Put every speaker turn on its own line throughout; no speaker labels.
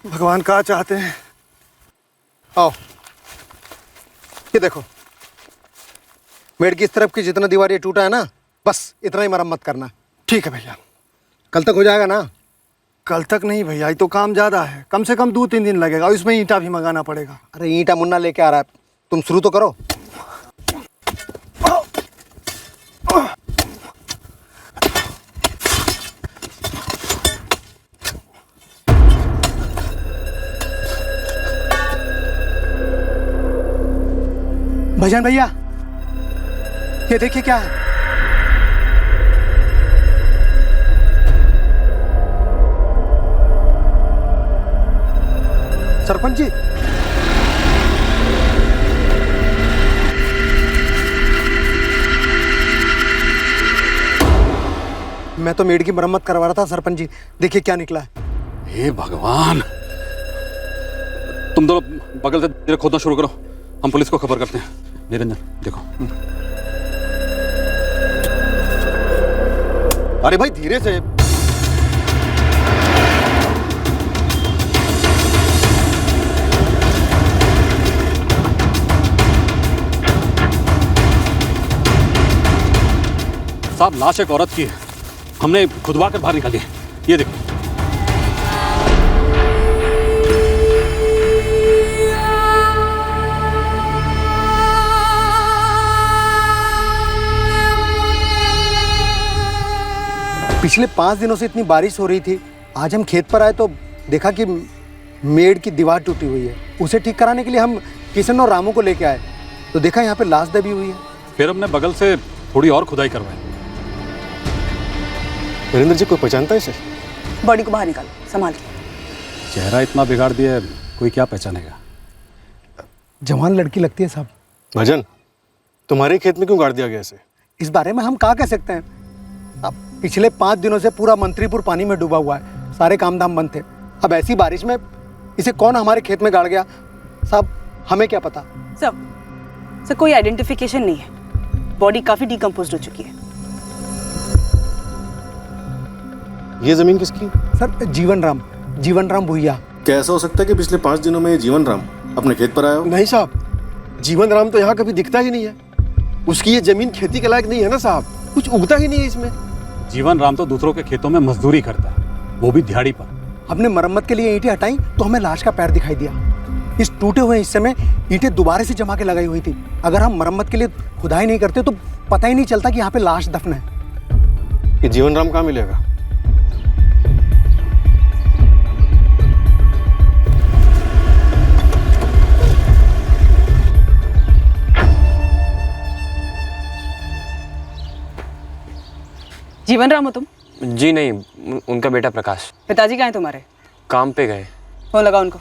भगवान क्या चाहते हैं। आओ, ये देखो, मेड की इस तरफ की जितना दीवार ये टूटा है ना, बस इतना ही मरम्मत करना। ठीक है भैया, कल तक हो जाएगा ना? कल तक नहीं भैया, ये तो काम ज़्यादा है, कम से कम 2-3 दिन लगेगा और इसमें ईंटा भी मंगाना पड़ेगा। अरे ईंटा मुन्ना लेके आ रहा है, तुम शुरू तो करो। भजन भैया, ये देखिए क्या है। सरपंच जी, मैं तो मेड की मरम्मत करवा रहा था सरपंच जी, देखिए क्या निकला है।
हे भगवान, तुम दोनों बगल से खोदना शुरू करो, हम पुलिस को खबर करते हैं। निरंजन देखो।
अरे भाई धीरे से।
साहब, लाश एक औरत की है, हमने खुदवा कर बाहर निकाली है, ये देखो।
पिछले 5 दिनों से इतनी बारिश हो रही थी, आज हम खेत पर आए तो देखा कि मेड की दीवार टूटी हुई है। उसे ठीक कराने के लिए हम किशन और रामू को लेके आए तो देखा यहाँ पे लाश दबी हुई है।
फिर हमने बगल से थोड़ी और खुदाई करवाई।
वीरेंद्र जी, कोई पहचानता है इसे?
बॉडी को बाहर निकालो, संभाल के।
चेहरा इतना बिगाड़ दिया, कोई क्या पहचानेगा।
जवान लड़की लगती है साहब।
भजन, तुम्हारे खेत में क्यों गाड़ दिया गया इसे?
इस बारे में हम क्या कह सकते हैं। अब पिछले 5 दिनों से पूरा मंत्रीपुर पानी में डूबा हुआ है, सारे काम धाम बंद थे। अब ऐसी बारिश में इसे कौन हमारे खेत में गाड़ गया साहब, हमें क्या पता।
सर कोई आइडेंटिफिकेशन नहीं है, बॉडी काफी डिकम्पोज्ड हो चुकी है।
ये जमीन किसकी?
सर जीवन राम भुइया।
कैसा हो सकता है कि पिछले 5 दिनों में जीवन राम अपने खेत पर आया हो?
नहीं साहब, जीवन राम तो यहाँ कभी दिखता ही नहीं है। उसकी ये जमीन खेती के लायक नहीं है ना साहब, कुछ उगता ही नहीं है इसमें।
जीवन राम तो दूसरों के खेतों में मजदूरी करता है, वो भी दिहाड़ी पर।
हमने मरम्मत के लिए ईंटें हटाई तो हमें लाश का पैर दिखाई दिया। इस टूटे हुए हिस्से में ईंटें दोबारा से जमा के लगाई हुई थी। अगर हम मरम्मत के लिए खुदाई नहीं करते तो पता ही नहीं चलता कि यहाँ पे लाश दफन है।
ये जीवन राम कहाँ मिलेगा?
जीवन राम हो तुम?
जी नहीं, उनका बेटा प्रकाश।
पिताजी कहाँ हैं तुम्हारे?
काम पे गए।
फोन लगा उनको।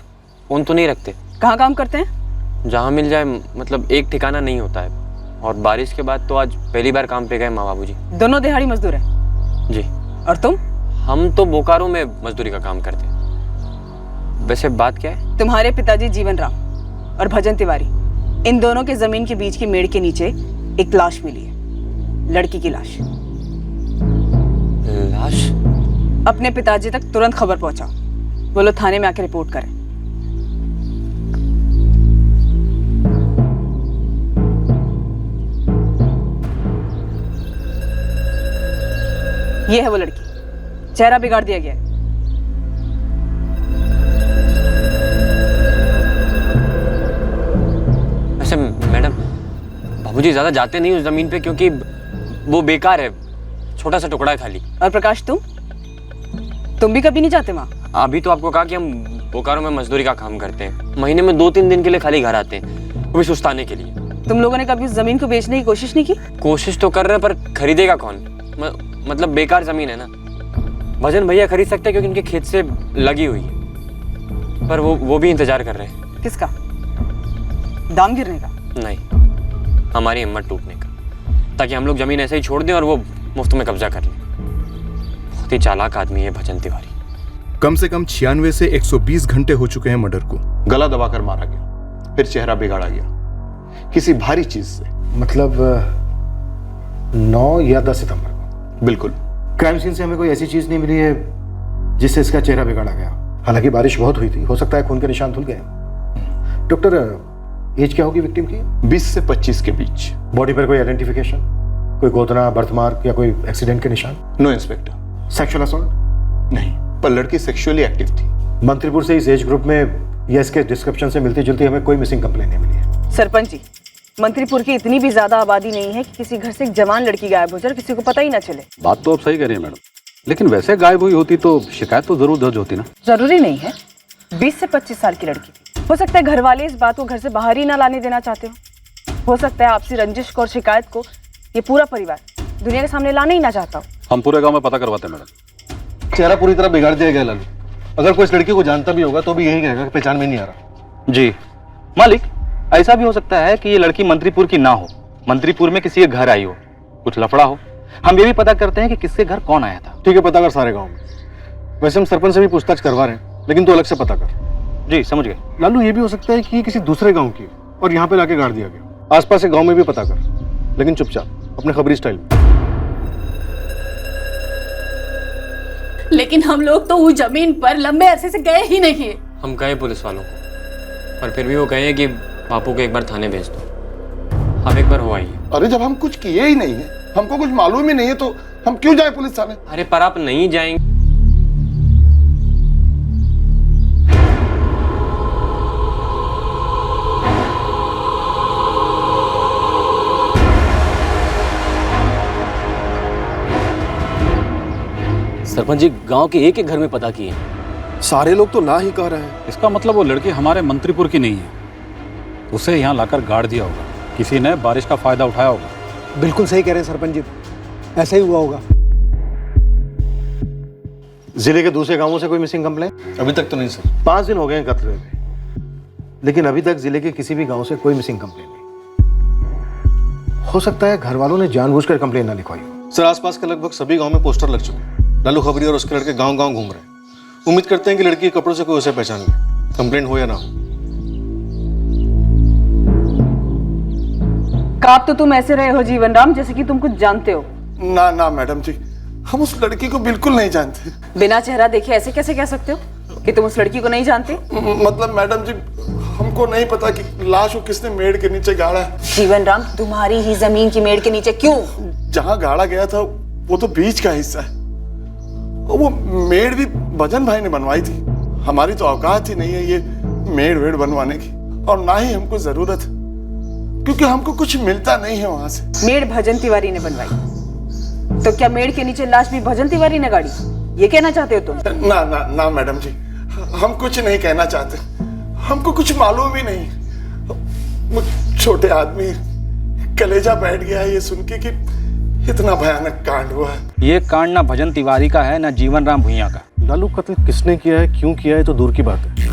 फोन तो नहीं रखते।
कहाँ काम करते हैं?
जहाँ मिल जाए, मतलब एक ठिकाना नहीं होता है। और बारिश के बाद तो आज पहली बार काम पे गए माँ बाबूजी।
दोनों दिहाड़ी मजदूर हैं?
जी।
और तुम?
हम तो बोकारो में मजदूरी का काम करते हैं। वैसे बात क्या है?
तुम्हारे पिताजी जीवन राम और भजन तिवारी, इन दोनों के जमीन के बीच की मेड़ के नीचे एक लाश मिली है, लड़की की लाश।
लाश?
अपने पिताजी तक तुरंत खबर पहुंचाओ, वो लोग थाने में आके रिपोर्ट करें। ये है वो लड़की, चेहरा बिगाड़ दिया गया है।
वैसे मैडम, बाबूजी ज्यादा जाते नहीं उस जमीन पे क्योंकि वो बेकार है, छोटा सा टुकड़ा है खाली।
और प्रकाश तुम भी कभी नहीं जाते वहाँ?
अभी तो आपको कहा कि हम बोकारो में मजदूरी का काम करते हैं, महीने में 2-3 दिन के लिए खाली घर आते हैं, वो भी सुस्ताने के लिए।
तुम लोगों ने कभी उस जमीन को बेचने की कोशिश नहीं की?
कोशिश तो कर रहे हैं पर खरीदेगा कौन? मतलब बेकार जमीन है ना। भजन भैया खरीद सकते हैं क्योंकि इनके खेत से लगी हुई है, पर वो भी इंतजार कर रहे हैं।
किसका? दाम गिरने का?
नहीं, हमारी हिम्मत टूटने का, ताकि हम लोग जमीन ऐसे ही छोड़ दें और वो मुफ्त में कब्जा कर लें। बहुत ही चालाक आदमी है भजन तिवारी।
कम से कम 96 से 120 घंटे हो चुके हैं मर्डर को।
गला दबाकर मारा गया, फिर चेहरा बिगाड़ा गया किसी भारी चीज से।
मतलब 9 या 10 सितंबर को?
बिल्कुल।
क्राइम सीन से हमें कोई ऐसी चीज नहीं मिली है जिससे इसका चेहरा बिगाड़ा गया?
हालांकि बारिश बहुत हुई थी, हो सकता है खून के निशान धुल गए। डॉक्टर, एज क्या होगी विक्टिम की?
20 से 25 के बीच।
बॉडी पर कोई आइडेंटिफिकेशन, कोई गोदना, बर्थमार्क या कोई एक्सीडेंट के निशान?
No inspector.
Sexual assault?
नहीं, पर लड़की सेक्सुअली एक्टिव थी।
मंत्रीपुर से इस एज ग्रुप में या इसके डिस्क्रिप्शन से मिलती जुलती हमें कोई मिसिंग कंप्लेन नहीं मिली है।
सरपंच जी, मंत्रीपुर की इतनी भी ज्यादा आबादी नहीं है कि किसी घर से एक जवान लड़की गायब हो जाए और किसी को पता ही ना चले।
बात तो आप सही कह रही हैं मैडम, लेकिन वैसे गायब हुई होती तो शिकायत तो जरूर दर्ज होती ना।
जरूरी नहीं है, 20 से 25 साल की लड़की थी। हो सकता है घर वाले इस बात को घर से बाहर ही ना लाने देना चाहते हो सकता है आपसी रंजिश और शिकायत को ये पूरा परिवार दुनिया के सामने लाना ही ना चाहता हो।
हम पूरे गांव में पता करवाते हैं मैडम।
चेहरा पूरी तरह बिगाड़ दिया गया लालू। अगर कोई इस लड़की को जानता भी होगा तो भी यही कहेगा कि पहचान में नहीं आ रहा।
जी मालिक, ऐसा भी हो सकता है कि ये लड़की मंत्रीपुर की ना हो, मंत्रीपुर में किसी के घर आई हो, कुछ लफड़ा हो। हम ये भी पता करते हैं कि किसके घर कौन आया था।
ठीक है, पता कर सारे गांव में। वैसे हम सरपंच से भी पूछताछ करवा रहे हैं, लेकिन तो अलग से पता कर।
जी समझ गए।
लालू, ये भी हो सकता है कि ये किसी दूसरे गांव की और यहाँ पे लाके गाड़ दिया गया। आसपास के गांव में भी पता कर, लेकिन चुपचाप, अपने खबरी स्टाइल में।
लेकिन हम लोग तो उस जमीन पर लंबे अरसे से गए ही नहीं है।
हम गए पुलिस वालों को, पर फिर भी वो कहे कि बापू को एक बार थाने भेज दो। आप एक बार हो आइए।
अरे जब हम कुछ किए ही नहीं है, हमको कुछ मालूम ही नहीं है, तो हम क्यों जाए पुलिस थाने?
अरे पर आप नहीं जाएंगे।
सरपंच जी, गांव के एक घर में पता किए,
सारे लोग तो ना ही कह रहे हैं।
इसका मतलब वो लड़की हमारे मंत्रीपुर की नहीं है, उसे यहाँ लाकर गाड़ दिया होगा, किसी ने बारिश का फायदा उठाया होगा।
बिल्कुल सही कह रहे हैं सरपंच जी, ऐसा ही हुआ होगा।
जिले के दूसरे गांवों से कोई मिसिंग कंप्लेन?
अभी तक तो नहीं सर।
5 दिन हो गए हैं कत्ल हुए, लेकिन अभी तक जिले के किसी भी गांव से कोई मिसिंग कंप्लेन नहीं। हो सकता है घर वालों ने जानबूझकर कंप्लेन ना लिखवाई हो।
सर, आसपास के लगभग सभी गांव में पोस्टर लग चुके हैं। लालू खबरी और उसके लड़के गांव-गांव घूम रहे हैं। उम्मीद करते हैं कि लड़की के कपड़ों से कोई उसे पहचान ले, कंप्लेन हो या ना हो।
काप तो तुम ऐसे रहे हो जीवन राम जैसे कि तुम कुछ जानते हो।
ना ना मैडम जी, हम उस लड़की को बिल्कुल नहीं जानते।
बिना चेहरा देखे ऐसे कैसे कह सकते हो कि तुम उस लड़की को नहीं जानते?
मतलब मैडम जी, हमको नहीं पता कि लाश को किसने मेड़ के नीचे गाड़ा है।
जीवन राम, तुम्हारी ही जमीन की मेड़ के नीचे क्यों?
जहाँ गाड़ा गया था वो तो बीच का हिस्सा है, और वो मेड़ भी भजन भाई ने बनवाई थी। हमारी तो औकात ही नहीं है ये मेड़ वेड़ बनवाने की, और ना ही हमको जरूरत है, क्योंकि हमको कुछ मिलता नहीं है वहां से।
मेड़ भजन तिवारी ने बनवाई तो क्या मेड़ के नीचे लाश भी भजन तिवारी ने गाड़ी, ये कहना चाहते हो तुम?
ना ना ना मैडम जी, हम कुछ नहीं कहना चाहते, हमको कुछ मालूम ही नहीं। वो छोटे आदमी कलेजा बैठ गया है ये सुन के कि इतना भयानक कांड हुआ है।
ये कांड ना भजन तिवारी का है ना जीवन राम भुइयां का।
लालू, कत्ल किसने किया है, क्यों किया है तो दूर की बात है,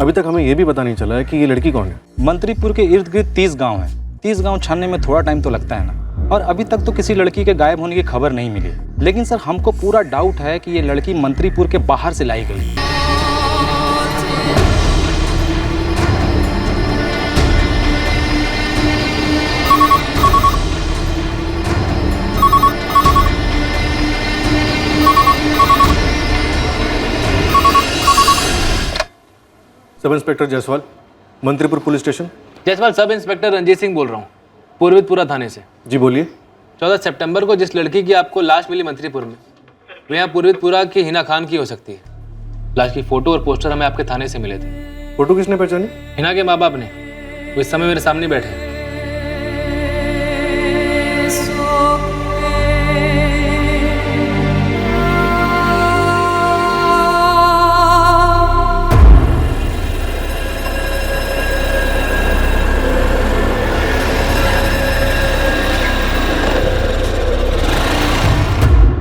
अभी तक हमें यह भी पता नहीं चला है कि ये लड़की कौन है।
मंत्रीपुर के इर्द गिर्द 30 गांव हैं। 30 गांव छानने में थोड़ा टाइम तो लगता है ना, और अभी तक तो किसी लड़की के गायब होने की खबर नहीं मिली। लेकिन सर, हमको पूरा डाउट है कि ये लड़की मंत्रीपुर के बाहर से लाई गई।
Sub inspector Jaiswal, Mantripur police station.
Jaiswal, sub inspector Ranjit Singh बोल रहा हूँ, पूर्वितपुरा थाने से।
जी बोलिए।
14 सितंबर को जिस लड़की की आपको लाश मिली मंत्रीपुर में, वो यहाँ पूर्वितपुरा की हिना खान की हो सकती है। लाश की फोटो और पोस्टर हमें आपके थाने से मिले थे।
फोटो किसने पहचानी?
हिना के माँ बाप ने, वो इस समय मेरे सामने बैठे हैं।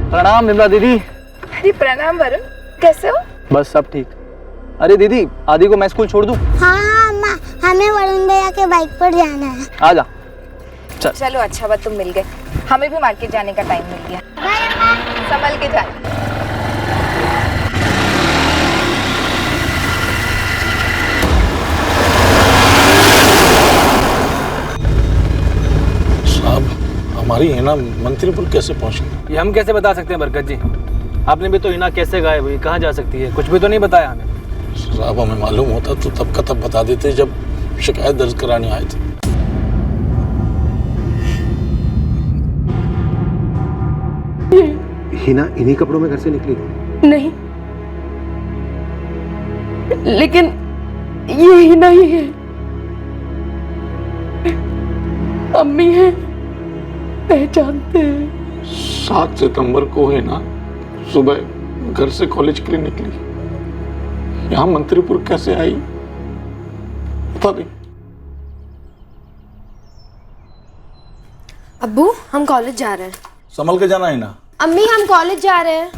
प्रणाम विमला दीदी।
अरे प्रणाम वरुण, कैसे हो?
बस सब ठीक। अरे दीदी, आदि को मैं स्कूल छोड़ दूं?
हाँ अम्मा, हमें वरुण भैया के बाइक पर जाना है।
आ जा।
चलो अच्छा बात तुम मिल गए, हमें भी मार्केट जाने का टाइम मिल गया। संभल के जाना।
साहब, हमारी हिना मंत्रीपुर कैसे पहुंची?
ये हम कैसे बता सकते हैं बरकत जी? आपने भी तो हिना कैसे गायब हुई, कहाँ जा सकती है, कुछ भी तो नहीं बताया हमें।
साहब हमें मालूम होता तो तब का तब बता देते जब शिकायत दर्ज कराने आए थे।
हिना इन्हीं कपड़ों में घर से निकली थी?
नहीं, लेकिन ये हिना ही है। अम्मी है, पहचानते हैं।
7 सितंबर को है ना सुबह घर से कॉलेज के लिए निकली, यहाँ मंत्रीपुर कैसे आई पता नहीं।
अब्बू हम कॉलेज जा रहे हैं।
संभल के जाना है ना।
अम्मी हम कॉलेज जा रहे हैं।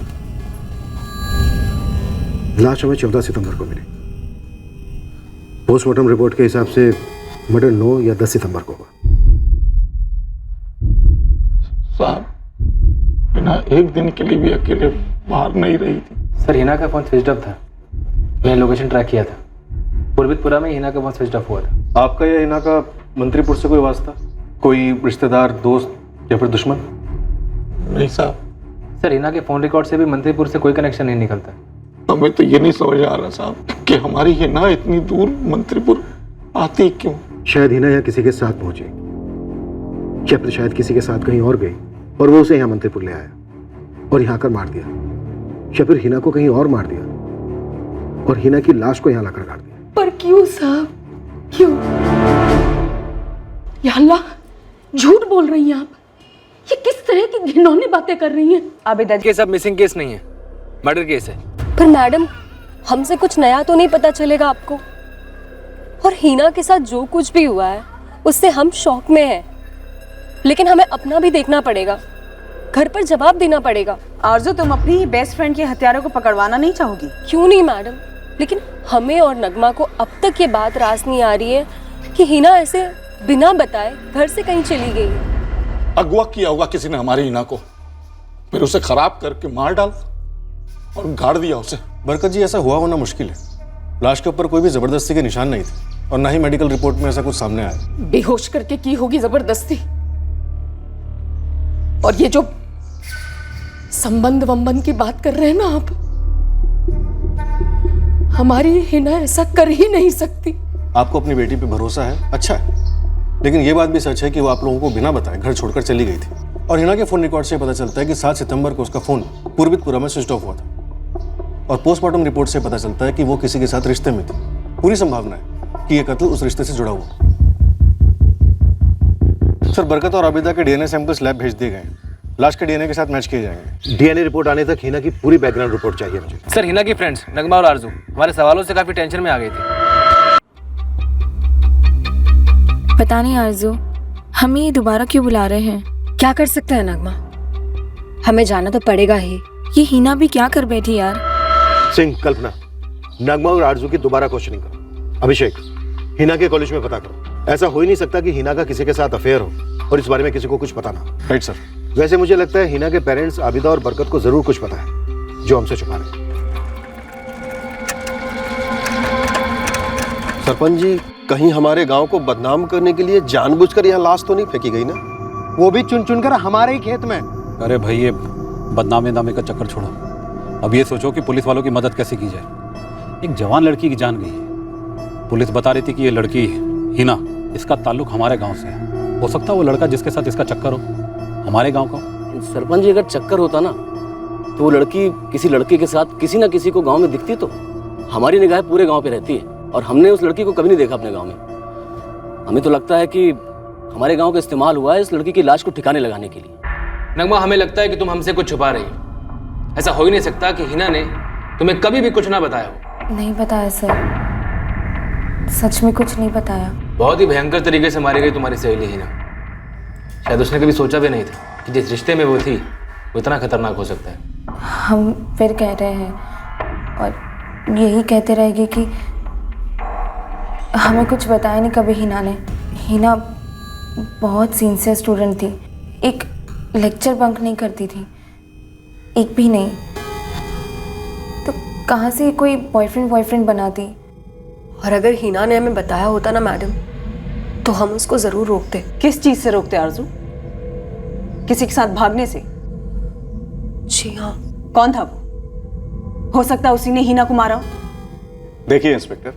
लाश हमें 14 सितंबर को मिली। पोस्टमार्टम रिपोर्ट के हिसाब से मर्डर 9 या 10 सितंबर को हुआ।
साहब बिना एक दिन के लिए भी अकेले बाहर नहीं रही थी।
सर हिना का फोन स्विच ऑफ था, मैंने लोकेशन ट्रैक किया था। पूर्वितपुरा में हिना का फोन स्विच ऑफ हुआ था।
आपका या हिना का मंत्रीपुर से कोई वास्ता, कोई रिश्तेदार, दोस्त या फिर दुश्मन?
नहीं साहब।
सर हिना के फोन रिकॉर्ड से भी मंत्रीपुर से कोई कनेक्शन नहीं निकलता।
हमें तो ये नहीं समझ आ रहा साहब कि हमारी हिना इतनी दूर मंत्रीपुर आती क्यों।
शायद हिना यहाँ किसी के साथ पहुंची, या फिर शायद किसी के साथ कहीं और गई और वो उसे यहाँ मंत्रीपुर ले आया और यहाँ आकर मार दिया, या फिर हिना को कहीं और मार दिया और हिना की लाश को यहाँ लाकर काट दिया।
पर क्यों साहब, क्यों? या अल्लाह, झूठ बोल रही हैं आप। ये किस तरह की घिनौनी बातें कर रही हैं?
आबिदा
केस अब मिसिंग केस नहीं है, मर्डर केस है।
पर मैडम हमसे कुछ नया तो नहीं पता चलेगा आपको? और हिना के साथ जो कुछ भी हुआ है उससे हम शॉक में हैं, लेकिन हमें अपना भी देखना पड़ेगा, घर पर जवाब देना पड़ेगा।
आरज़ू, तुम अपनी ही बेस्ट फ्रेंड के हत्यारों को पकड़वाना नहीं चाहोगी?
क्यों नहीं मैडम, लेकिन हमें और नगमा को अब तक ये बात रास नहीं आ रही है कि हिना ऐसे बिना बताए घर से कहीं चली गई।
अगवा किया होगा किसी ने हमारी हिना को, फिर उसे खराब करके मार डाल और गाड़ दिया उसे।
बरकत जी, ऐसा हुआ होना मुश्किल है। लाश के ऊपर कोई भी जबरदस्ती के निशान नहीं थे और ना ही मेडिकल रिपोर्ट में ऐसा कुछ सामने आया।
बेहोश करके की होगी जबरदस्ती। और ये जो संबंध वंबंध की बात कर रहे हैं ना आप, हमारी हिना ऐसा कर ही नहीं सकती।
आपको अपनी बेटी पे भरोसा है, अच्छा है, लेकिन ये बात भी सच है कि वो आप लोगों को बिना बताए घर छोड़कर चली गई थी। और हिना के फोन रिकॉर्ड से पता चलता है कि 7 सितंबर को उसका फोन पूर्वितपुरा में स्विच ऑफ हुआ था और पोस्टमार्टम रिपोर्ट से पता चलता है कि वो किसी के साथ रिश्ते में थी। पूरी संभावना है कि ये कत्ल उस रिश्ते से जुड़ा हुआ। सर, बरकत और आबिदा के डीएनए सैंपल्स लैब भेज दिए गए हैं। लाश के डीएनए के साथ मैच किए जाएंगे। डीएनए रिपोर्ट आने तक हिना की पूरी बैकग्राउंड रिपोर्ट चाहिए मुझे।
सर हिना की फ्रेंड्स नगमा और आरजू हमारे सवालों से काफी टेंशन में आ गई थी।
पता नहीं आरजू, हमें ये दोबारा क्यों बुला रहे हैं?
क्या कर सकते हैं नगमा, हमें जाना तो पड़ेगा ही।
ये हिना भी क्या कर बैठी यार।
सिंह, कल्पना, नगमा और आरजू की दोबारा क्वेश्चनिंग करो। अभिषेक, हिना के कॉलेज में पता करो। ऐसा हो ही नहीं सकता कि हिना का किसी के साथ अफेयर हो और इस बारे में किसी को कुछ पता ना हो। Right sir. वैसे मुझे लगता है हिना के पेरेंट्स आबिदा और बरकत को जरूर कुछ पता है जो हमसे छुपा रहे हैं।
सरपंच जी, कहीं हमारे गांव को बदनाम करने के लिए जानबूझकर यहाँ लाश तो नहीं फेंकी गई ना?
वो भी चुन चुन कर हमारे ही खेत में।
अरे भाई, ये बदनामी नामे का चक्कर छोड़ो। अब ये सोचो कि पुलिस वालों की मदद कैसे की जाए। एक जवान लड़की की जान गई है। पुलिस बता रही थी कि ये लड़की हिना, इसका ताल्लुक हमारे गांव से है। हो सकता है वो लड़का जिसके साथ इसका चक्कर हो हमारे गांव का।
सरपंच जी, अगर चक्कर होता ना तो वो लड़की किसी लड़के के साथ किसी ना किसी को गांव में दिखती तो हमारी निगाह पूरे गांव पे रहती है और हमने उस लड़की को कभी नहीं देखा अपने गांव में। हमें तो लगता है कि हमारे गांव का इस्तेमाल हुआ है इस लड़की की लाश को ठिकाने लगाने के लिए।
नगमा, हमें लगता है कि तुम हमसे कुछ छुपा रही हो। ऐसा हो ही नहीं सकता कि हिना ने तुम्हें कभी भी कुछ ना बताया हो।
नहीं बताया सर, सच में कुछ नहीं बताया।
बहुत ही भयंकर तरीके से मारी गई तुम्हारी सहेली हिना। शायद उसने कभी सोचा भी नहीं था कि जिस रिश्ते में वो थी वो इतना खतरनाक हो सकता है।
हम फिर कह रहे हैं और यही कहते रहेंगे कि हमें कुछ बताया नहीं कभी हिना ने। हिना बहुत सिंसियर स्टूडेंट थी, एक लेक्चर बंक नहीं करती थी, एक भी नहीं। तो कहाँ से कोई बॉयफ्रेंड बनाती?
और अगर हिना ने हमें बताया होता ना मैडम, तो हम उसको जरूर रोकते।
किस चीज से रोकते आरजू? किसी के साथ भागने से?
जी हाँ।
कौन था वो? हो सकता है उसी ने हिना को मारा हो।
देखिए इंस्पेक्टर,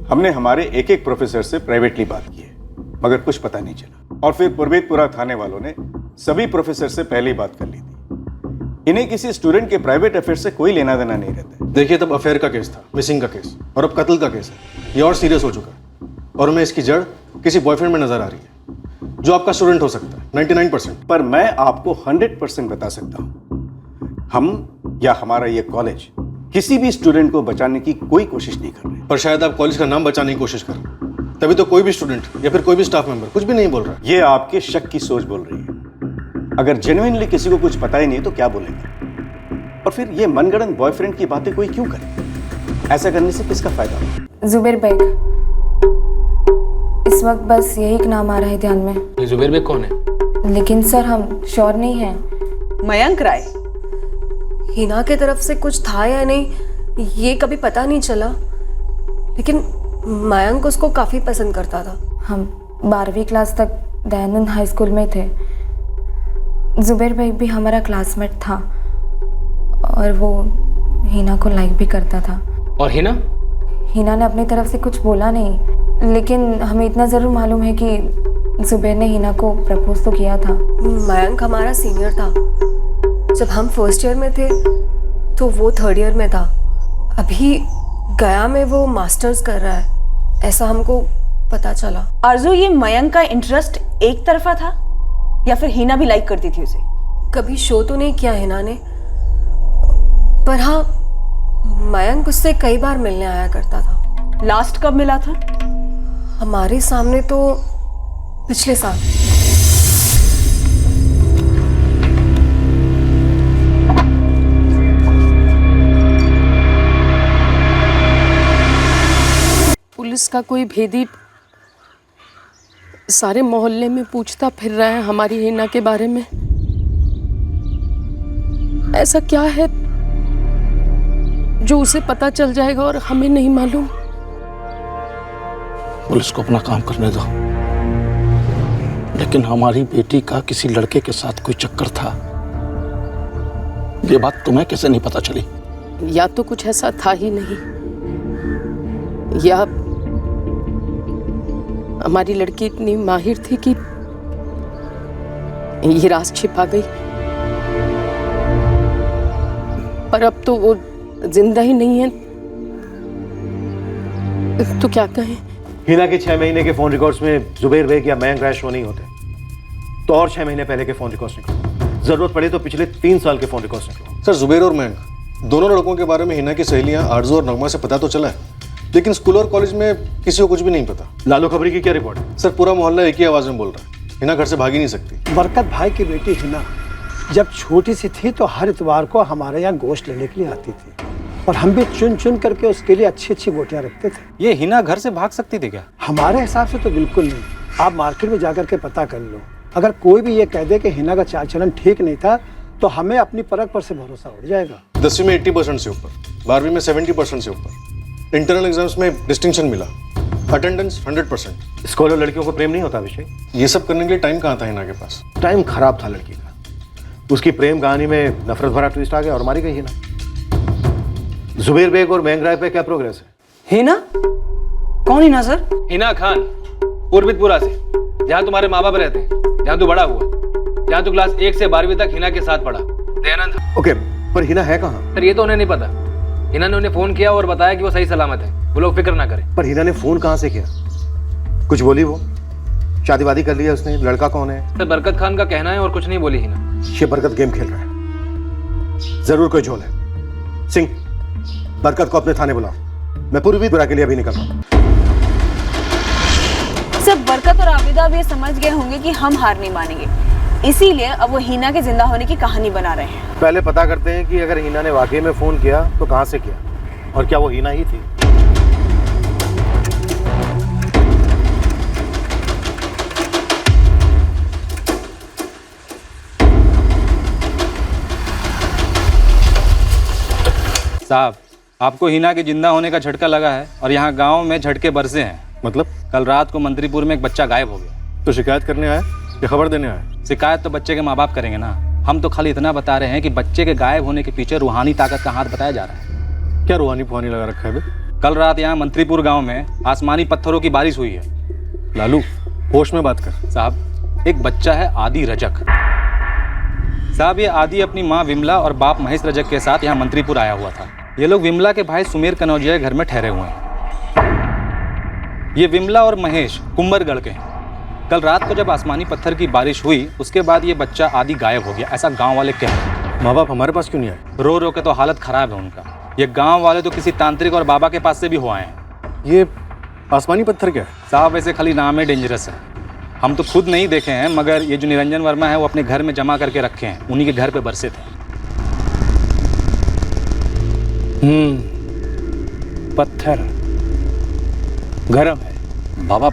हमने हमारे एक एक प्रोफेसर से प्राइवेटली बात की है, मगर कुछ पता नहीं चला। और फिर पुरबेतपुरा थाने वालों ने सभी प्रोफेसर से पहले ही बात कर ली थी। इन्हें किसी स्टूडेंट के प्राइवेट अफेयर से कोई लेना देना नहीं रहता है।
देखिए, तब अफेयर का केस था, मिसिंग का केस, और अब कत्ल का केस है। ये और सीरियस हो चुका है और हमें इसकी जड़ किसी बॉयफ्रेंड में नजर आ रही है, जो आपका स्टूडेंट हो सकता है 99%।
पर मैं आपको 100% बता सकता हूं, हम या हमारा ये कॉलेज किसी भी स्टूडेंट को बचाने की कोई कोशिश नहीं कर रहे।
पर शायद आप कॉलेज का नाम बचाने की कोशिश कर रहे हैं, तभी तो कोई भी स्टूडेंट या फिर कोई भी स्टाफ मेंबर कुछ भी नहीं बोल रहा है।
ये आपके शक की सोच बोल रही है। अगर जेन्युइनली किसी को कुछ पता ही नहीं तो क्या बोलेंगे? और फिर ये मनगढ़ंत बॉयफ्रेंड की बातें कोई क्यों करे? ऐसा करने से किसका फायदा?
जुबेर बेग, इस वक्त बस यही एक नाम आ रहा है ध्यान में।
ये जुबेर बेग कौन है?
लेकिन सर हम श्योर नहीं हैं।
मयंक राय।
हिना के तरफ से कुछ था या नहीं ये कभी पता नहीं चला, लेकिन मयंक उसको काफी पसंद करता था।
हम 12वीं क्लास तक दयानंद हाई स्कूल में थे। जुबेर बेग भी हमारा क्लासमेट था और वो हिना को लाइक भी करता था।
और हिना?
हिना ने अपनी तरफ से कुछ बोला नहीं, लेकिन हमें इतना ज़रूर मालूम है कि जुबेर ने हिना को प्रपोज तो किया था।
मयंक हमारा सीनियर था। जब हम फर्स्ट ईयर में थे तो वो थर्ड ईयर में था। अभी गया में वो मास्टर्स कर रहा है, ऐसा हमको पता चला।
आरजू, ये मयंक का इंटरेस्ट एक तरफा था या फिर हिना भी लाइक करती थी उसे?
कभी शो तो नहीं किया हिना ने, पर हाँ मयंक उससे कई बार मिलने आया करता था।
लास्ट कब मिला था?
हमारे सामने तो पिछले साल।
पुलिस का कोई भेदी सारे मोहल्ले में पूछता फिर रहा है हमारी हिना के बारे में। ऐसा क्या है जो उसे पता चल जाएगा और हमें नहीं मालूम?
पुलिस को अपना काम करने दो। लेकिन हमारी बेटी का किसी लड़के के साथ कोई चक्कर था, ये बात तुम्हें कैसे नहीं पता चली?
या तो कुछ ऐसा था ही नहीं, या हमारी लड़की इतनी माहिर थी कि ये राज छिपा गई। पर अब तो वो जिंदा ही नहीं है, तो क्या कहें?
हिना के 6 महीने के फोन रिकॉर्ड्स में जुबेर बेग या मयंक राय शो नहीं होते, तो और 6 महीने पहले के फोन रिकॉर्ड्स निकलो। जरूरत पड़े तो पिछले 3 साल के फोन रिकॉर्ड्स निकलो।
सर, जुबेर और मयंक दोनों लड़कों के बारे में हिना की सहेलियां आरजू और नगमा से पता तो चला है, लेकिन स्कूल और कॉलेज में किसी को कुछ भी नहीं पता।
लालू खबरी की क्या रिपोर्ट है?
सर, पूरा मोहल्ला एक ही आवाज में बोल रहा है, हिना घर से भागी नहीं सकती।
बरकत भाई की बेटी हिना जब छोटी सी थी तो हर इतवार को हमारे यहाँ गोश्त लेने के लिए आती थी, और हम भी चुन चुन करके उसके लिए अच्छी अच्छी बोटियाँ रखते थे।
ये हिना घर से भाग सकती थी क्या?
हमारे हिसाब से तो बिल्कुल नहीं। आप मार्केट में जाकर के पता कर लो, अगर कोई भी ये कह दे कि हिना का चाल चलन ठीक नहीं था तो हमें अपनी परख पर से भरोसा उठ जाएगा।
10वीं में 80% से ऊपर, 12वीं में 70% से ऊपर, इंटरनल एग्जाम्स में डिस्टिंक्शन मिला, अटेंडेंस 100%।
स्कूल और लड़कियों को प्रेम नहीं होता अभिषेक?
ये सब करने के लिए टाइम कहाँ था हिना के पास?
टाइम खराब था लड़की का। उसकी प्रेम कहानी में नफरत भरा ट्विस्ट आ गया और मारी गई हिना। जुबेर बेग और मयंक राय पे क्या प्रोग्रेस है?
हिना? कौन हिना सर?
हिना खान, पूर्वितपुरा से, जहाँ तुम्हारे माँ बाप रहते हैं, जहाँ तू बड़ा हुआ, जहाँ तू क्लास 1 से 12वीं तक हिना के साथ पढ़ा। दयानंद।
ओके, पर हिना है कहाँ?
सर ये तो उन्हें नहीं पता। हिना ने उन्हें फोन किया और बताया कि वो सही सलामत है, वो लोग फिक्र ना करें।
पर हिना ने फोन कहाँ से किया? कुछ बोली वो? शादी वादी कर लिया उसने? लड़का कौन है?
सर बरकत खान का कहना है और कुछ नहीं बोली हिना।
ये बरकत गेम खेल रहा है, जरूर कोई झोल है। सिंह, बरकत को अपने थाने बुलाओ, मैं पूर्वीपुरा के लिए अभी निकल रहा हूँ।
सब बरकत और आबिदा भी समझ गए होंगे कि हम हार नहीं मानेंगे, इसीलिए अब वो हिना के जिंदा होने की कहानी बना रहे हैं।
पहले पता करते हैं कि अगर हिना ने वाकई में फोन किया तो कहां से किया, और क्या वो हिना ही थी?
साहब, आपको हिना के जिंदा होने का झटका लगा है और यहाँ गांव में झटके बरसे हैं।
मतलब?
कल रात को मंत्रीपुर में एक बच्चा गायब हो गया।
तो शिकायत करने आया या खबर देने आया?
शिकायत तो बच्चे के माँ बाप करेंगे ना, हम तो खाली इतना बता रहे हैं कि बच्चे के गायब होने के पीछे रूहानी ताकत का हाथ बताया जा रहा है।
क्या रूहानी फुहानी लगा रखा है बे?
कल रात यहाँ मंत्रीपुर गांव में आसमानी पत्थरों की बारिश हुई है।
लालू, होश में बात कर।
साहब, एक बच्चा है आदि रजक। साहब, ये आदि अपनी माँ विमला और बाप महेश रजक के साथ यहाँ मंत्रीपुर आया हुआ था। ये लोग विमला के भाई सुमेर कनौजिया के घर में ठहरे हुए हैं। ये विमला और महेश कुंभरगढ़ के हैं। कल रात को जब आसमानी पत्थर की बारिश हुई, उसके बाद ये बच्चा आदि गायब हो गया, ऐसा गांव वाले कह रहे हैं।
माँ बाप हमारे पास क्यों नहीं आए?
रो रो के तो हालत खराब है उनका। ये गांव वाले तो किसी तांत्रिक और बाबा के पास से भी हो आए हैं।
ये आसमानी पत्थर क्या है?
साहब, वैसे खाली नाम है डेंजरस है। हम तो खुद नहीं देखे हैं, मगर ये जो निरंजन वर्मा है वो अपने घर में जमा करके रखे हैं। उन्हीं के घर पे बरसे थे।
पत्थर गरम है।
बाबा,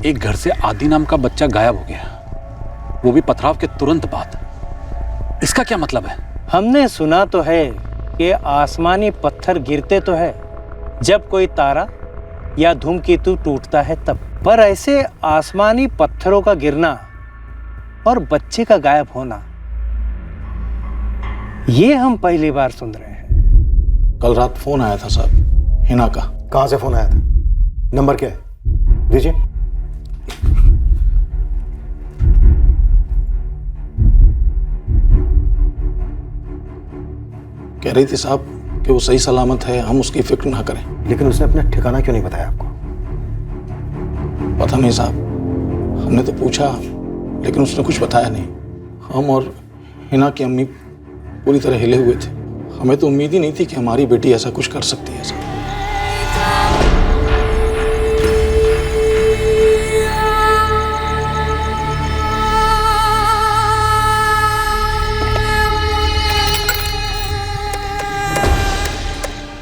एक घर से आदि नाम का बच्चा गायब हो गया, वो भी पथराव के तुरंत बाद। इसका क्या मतलब है?
हमने सुना तो है कि आसमानी पत्थर गिरते तो है जब कोई तारा या धूमकेतु टूटता है तब, पर ऐसे आसमानी पत्थरों का गिरना और बच्चे का गायब होना, ये हम पहली बार सुन रहे हैं।
कल रात फोन आया था साहब, हिना का।
कहां से फोन आया था? नंबर क्या है? दीजिए।
कह रही थी साहब कि वो सही सलामत है, हम उसकी फिक्र ना करें।
लेकिन उसने अपना ठिकाना क्यों नहीं बताया आपको?
पता नहीं साहब, हमने तो पूछा लेकिन उसने कुछ बताया नहीं। हम और हिना की अम्मी पूरी तरह हिले हुए थे। हमें तो उम्मीद ही नहीं थी कि हमारी बेटी ऐसा कुछ कर सकती है साहब।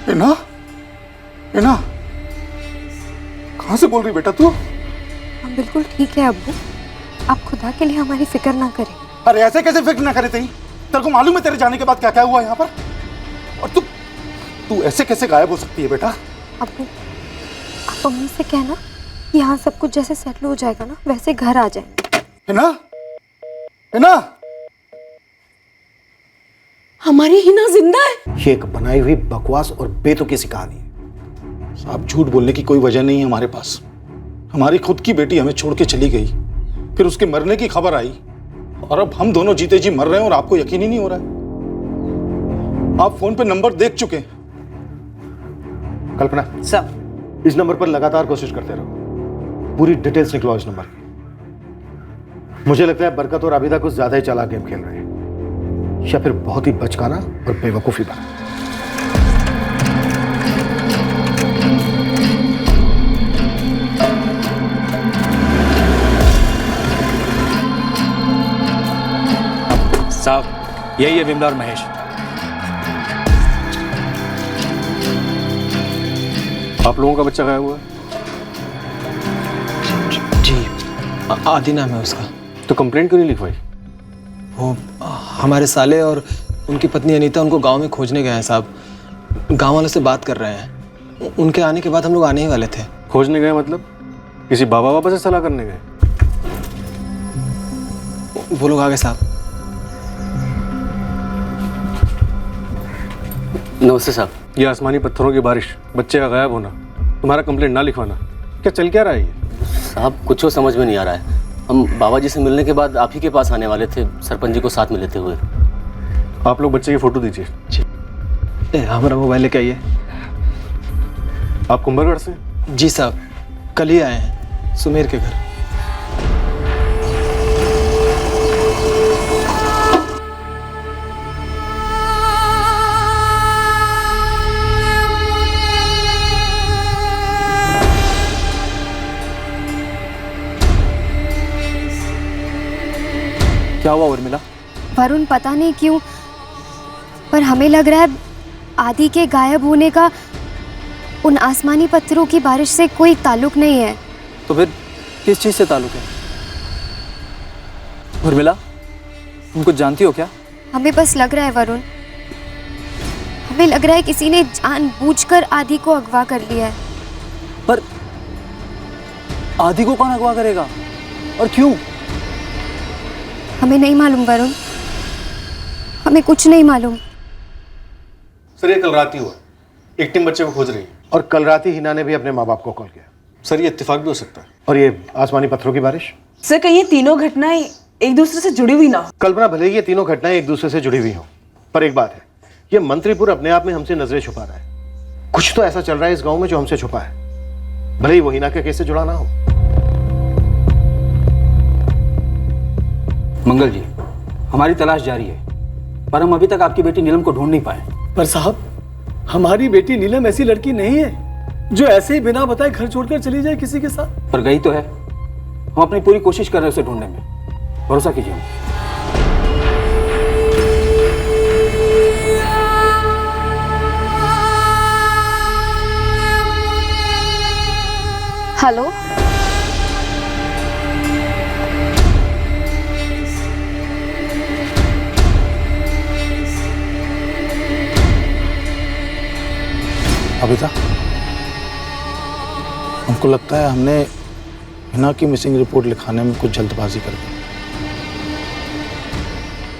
हिना, हिना, कहाँ से बोल रही बेटा तू?
हम बिल्कुल ठीक है अब्बू, आप खुदा के लिए हमारी फिक्र ना करें।
अरे ऐसे कैसे फिक्र ना करे? तेरे को मालूम है तेरे जाने के बाद क्या क्या हुआ यहाँ पर? और तू ऐसे कैसे गायब हो सकती है बेटा?
अब्बू, आप अम्मी से कहना कि यहाँ सब कुछ जैसे सेटल हो जाएगा ना, वैसे घर आ जाएंगे।
हिना, हिना,
हमारी हिना जिंदा है।
ये एक बनाई हुई बकवास और बेतुकी सी कहानी है।
साहब, झूठ बोलने की कोई वजह नहीं है हमारे पास। हमारी खुद की बेटी हमें छोड़ के चली गई, फिर उसके मरने की खबर आई, और अब हम दोनों जीते जी मर रहे हैं और आपको यकीन ही नहीं हो रहा है। आप फोन पे नंबर देख चुके हैं।
कल्पना
सब
इस नंबर पर लगातार कोशिश करते रहो, पूरी डिटेल्स निकलवाओ इस नंबर की। मुझे लगता है बरकत और आबिदा कुछ ज्यादा ही चालाक गेम खेल रहे हैं, या फिर बहुत ही बचकाना और बेवकूफी बना।
साहब, यही है विमला और महेश।
आप लोगों का बच्चा गायब हुआ है?
जी, आदि नाम है उसका।
तो कंप्लेंट क्यों नहीं लिखवाई?
वो हमारे साले और उनकी पत्नी अनीता उनको गांव में खोजने गए हैं साहब। गांव वालों से बात कर रहे हैं। उनके आने के बाद हम लोग आने ही वाले थे।
खोजने गए मतलब किसी बाबा बाबा से सलाह करने गए?
वो लोग आ गए साहब।
नमस्ते साहब।
ये आसमानी पत्थरों की बारिश, बच्चे का गायब होना, तुम्हारा कंप्लेंट ना लिखवाना, क्या चल क्या रहा है ये?
साहब, कुछ तो समझ में नहीं आ रहा है। हम बाबा जी से मिलने के बाद आप ही के पास आने वाले थे, सरपंच जी को साथ में लेते हुए।
आप लोग बच्चे की फोटो दीजिए।
हमारा मोबाइल लेके आइए।
आप कुंभरगढ़ से?
जी साहब, कल ही आए हैं सुमेर के घर।
क्या हुआ उर्मिला?
वरुण, पता नहीं क्यों पर हमें लग रहा है आदि के गायब होने का उन आसमानी पत्थरों की बारिश से कोई ताल्लुक नहीं है।
तो फिर किस चीज़ से ताल्लुक है? उर्मिला, तुम कुछ जानती हो क्या?
हमें बस लग रहा है वरुण, हमें लग रहा है किसी ने जानबूझकर आदि को अगवा कर लिया है।
पर आदि को कौन अगवा करेगा और क्यों?
हमें नहीं मालूम वरुण, हमें कुछ नहीं मालूम।
सर, ये कल रात ही हुआ। एक टीम बच्चे को खोज रही है।
और कल रात ही हिना ने भी अपने माँ बाप को कॉल किया।
सर ये इत्तेफाक भी हो सकता है।
और ये आसमानी पत्थरों की बारिश?
सर कहीं ये तीनों घटनाएं एक दूसरे से जुड़ी हुई ना हो।
कल्पना, भले ही ये तीनों घटनाएं एक दूसरे से जुड़ी हुई हो, पर एक बात है, ये मंत्रीपुर अपने आप में हमसे नजरें छुपा रहा है। कुछ तो ऐसा चल रहा है इस गांव में जो हमसे छुपा है, भले ही वो हिना के केस से जुड़ा ना हो।
मंगल जी, हमारी तलाश जारी है, पर हम अभी तक आपकी बेटी नीलम को ढूंढ नहीं पाए।
पर साहब, हमारी बेटी नीलम ऐसी लड़की नहीं है जो ऐसे ही बिना बताए घर छोड़कर चली जाए किसी के साथ।
पर गई तो है। हम अपनी पूरी कोशिश कर रहे हैं उसे ढूंढने में, भरोसा कीजिए।
हेलो,
अबिता, हमको लगता है हमने हिना की मिसिंग रिपोर्ट लिखाने में कुछ जल्दबाजी कर दी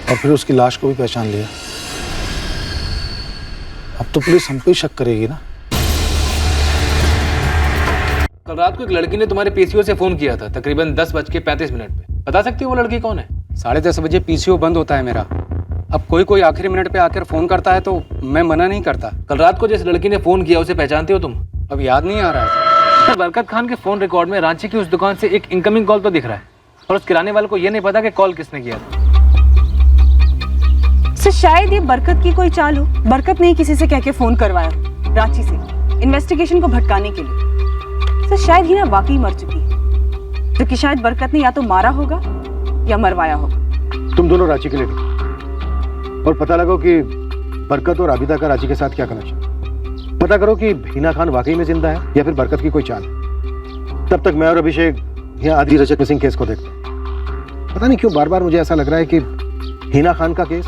और फिर उसकी लाश को भी पहचान लिया। अब तो पुलिस हम पे ही शक करेगी ना।
कल रात को एक लड़की ने तुम्हारे पीसीओ से फोन किया था तकरीबन 10:35 पे। बता सकती हो वो लड़की कौन है?
10:30 बजे पीसीओ बंद होता है मेरा। अब कोई आखिरी मिनट पे आकर फोन करता है तो मैं मना नहीं करता।
कल रात को जिस लड़की ने फोन किया उसे पहचानते हो तुम?
अब याद नहीं आ रहा है।
बरकत खान के फोन रिकॉर्ड में रांची की उस दुकान से एक इनकमिंग कॉल तो दिख रहा है, और उस किराने वाले को ये नहीं पता कि कॉल किसने किया था।
सर शायद ये बरकत की कोई चाल हो। बरकत ने ही किसी से कह के फोन करवाया रांची से इन्वेस्टिगेशन को भटकाने के लिए। सर शायद हिना वाकई मर चुकी है, जो कि शायद बरकत ने या तो मारा होगा या मरवाया होगा।
तुम दोनों रांची के लिए निकलो और पता लगाओ कि बरकत और आबिदा का रांची के साथ क्या कनेक्शन। पता करो कि हिना खान वाकई में जिंदा है या फिर बरकत की कोई चाल है। तब तक मैं और अभिषेक यहाँ आदि रजक मिसिंग केस को देखते हैं। पता नहीं क्यों बार बार मुझे ऐसा लग रहा है कि हिना खान का केस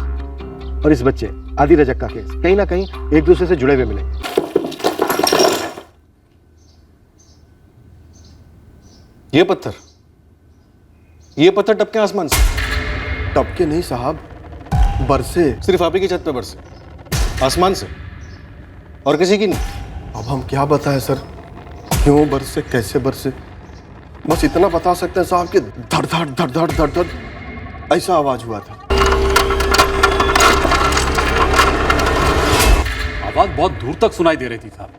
और इस बच्चे आदि रजक का केस कहीं ना कहीं एक दूसरे से जुड़े हुए मिलेंगे।
ये पत्थर टपके आसमान से?
टपके नहीं साहब, बरसे।
सिर्फ आप ही की छत पे बरसे? आसमान से और किसी की नहीं?
अब हम क्या बताएं सर, क्यों बरसे, कैसे बरसे। बस इतना बता सकते हैं साहब कि धड़ धड़ धड़ धड़ धड़ धड़ ऐसा आवाज हुआ था।
आवाज बहुत दूर तक सुनाई दे रही थी साहब।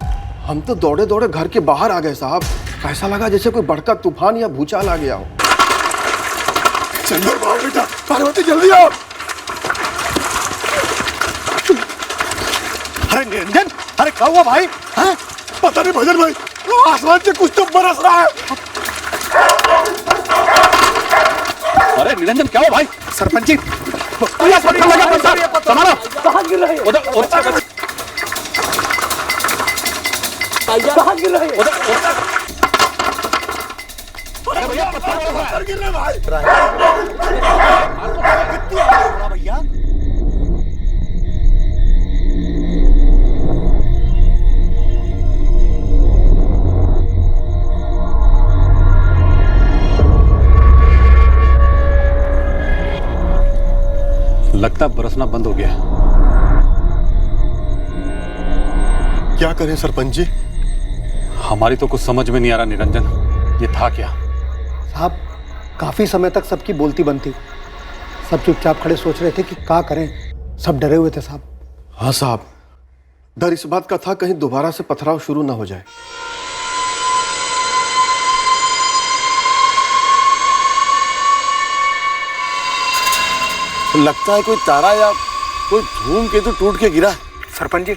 हम तो दौड़े दौड़े घर के बाहर आ गए साहब। ऐसा लगा जैसे कोई बड़का तूफान या भूचाल आ गया हो। चंदर बाबू बेटा, पार्वती जल्दी आओ।
अरे निरंजन, अरे क्या हुआ भाई?
हैं? पता नहीं भजन भाई, आसमान से कुछ तो बरस रहा है।
अरे निरंजन क्या हुआ भाई?
सरपंच जी,
कहाँ गिर रहे हो? कहाँ गिर रहे हो?
अरे भैया पत्थर गिर रहे भाई।
भैया
लगता बरसना बंद हो गया।
क्या करें सरपंच जी?
हमारी तो कुछ समझ में नहीं आ रहा निरंजन, ये था क्या?
साहब काफी समय तक सबकी बोलती बनती, सब चुपचाप खड़े सोच रहे थे कि क्या करें। सब डरे हुए थे साहब।
हाँ साहब, डर इस बात का था कहीं दोबारा से पथराव शुरू ना हो जाए। लगता है कोई तारा या कोई धूमकेतु टूट के गिरा।
सरपंच जी,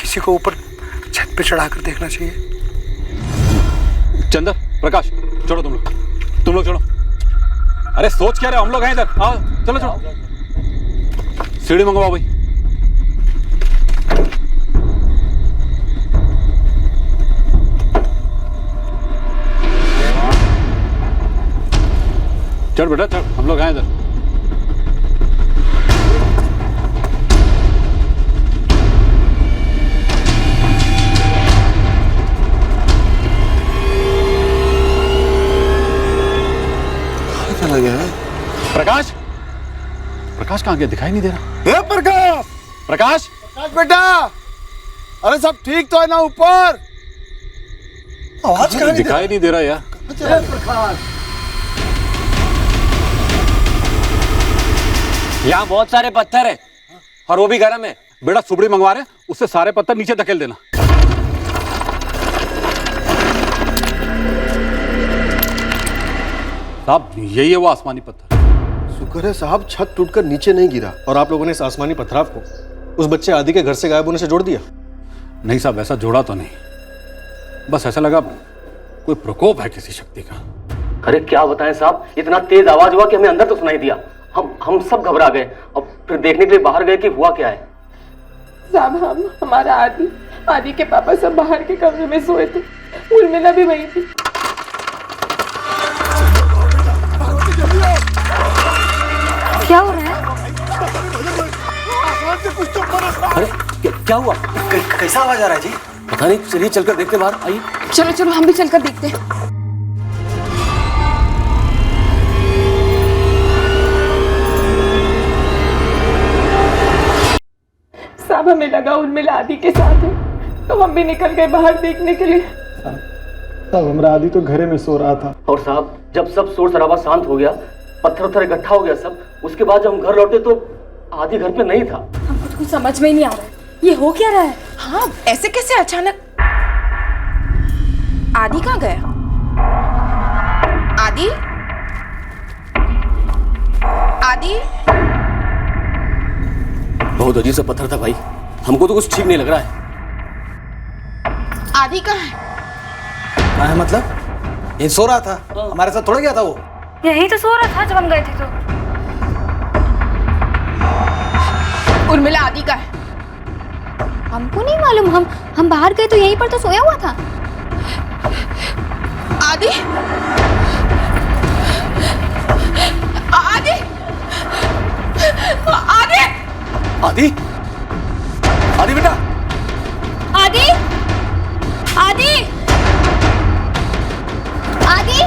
किसी को ऊपर छत पे चढ़ाकर देखना चाहिए।
चंदर, प्रकाश, छोड़ो तुम लोग छोड़ो। अरे सोच क्या रहे हो? हम लोग हैं इधर, आओ चलो चलो। सीढ़ी मंगवाओ भाई। चल बेटा चल, हम लोग हैं इधर।
चला गया है।
प्रकाश, प्रकाश कहाँ गया? दिखाई नहीं दे रहा।
प्रकाश,
प्रकाश,
प्रकाश बेटा, अरे सब ठीक तो है ना ऊपर?
आवाज कहाँ नहीं
दिखाई नहीं दे रहा यार।
यहाँ बहुत सारे पत्थर है और वो भी गर्म है।
बेटा सुबड़ी मंगवा रहे, उससे सारे पत्थर नीचे धकेल देना। साहब यही है वो आसमानी पत्थर।
शुक्र है साहब छत टूटकर नीचे नहीं गिरा। और आप लोगों ने इस आसमानी पथराव को उस बच्चे आदि के घर से गायब होने से जोड़ दिया?
नहीं साहब, ऐसा जोड़ा तो नहीं, बस ऐसा लगा कोई प्रकोप है किसी शक्ति का।
अरे क्या बताएं साहब, इतना तेज आवाज हुआ कि हमें अंदर तो सुनाई दिया। हम सब घबरा गए और फिर देखने के लिए बाहर गए कि हुआ क्या है।
साहब हमारा आदि के पापा सब बाहर के कमरे में सोए थे, उर्मिला भी वहीं थी।
क्या हो रहा है?
अरे क्या हुआ?
कैसा आवाज आ रहा है जी?
पता नहीं, चलिए चलकर देखते बाहर। आइए
चलो चलो हम भी चलकर देखते हैं।
साहब हमें लगा उर्मिला आदि के साथ है, तो हम भी निकल गए बाहर देखने के लिए।
साहब हमारा आदि तो घरे में सो रहा था।
और साहब जब सब शोर शराबा शांत हो गया, पत्थर उत्थर इकट्ठा हो गया सब, उसके बाद जब हम घर लौटे तो आदि घर पे नहीं था।
हमको कुछ समझ में ही नहीं आ रहा है, ये हो क्या रहा है?
हाँ ऐसे कैसे अचानक? आदि कहाँ गया? आदि आदि
बहुत अजीब सा पत्थर था भाई, हमको तो कुछ ठीक नहीं लग रहा है।
आदि कहाँ है?
क्या है मतलब? ये सो रहा था, हमारे साथ थोड़ा गया था वो।
यही तो सो रहा था जब हम गए थे तो।
उर्मिला आदि का है?
हमको नहीं मालूम, हम बाहर गए तो यहीं पर तो सोया हुआ था।
आदि आदि आदि
आदि आदि बेटा,
आदि आदि आदि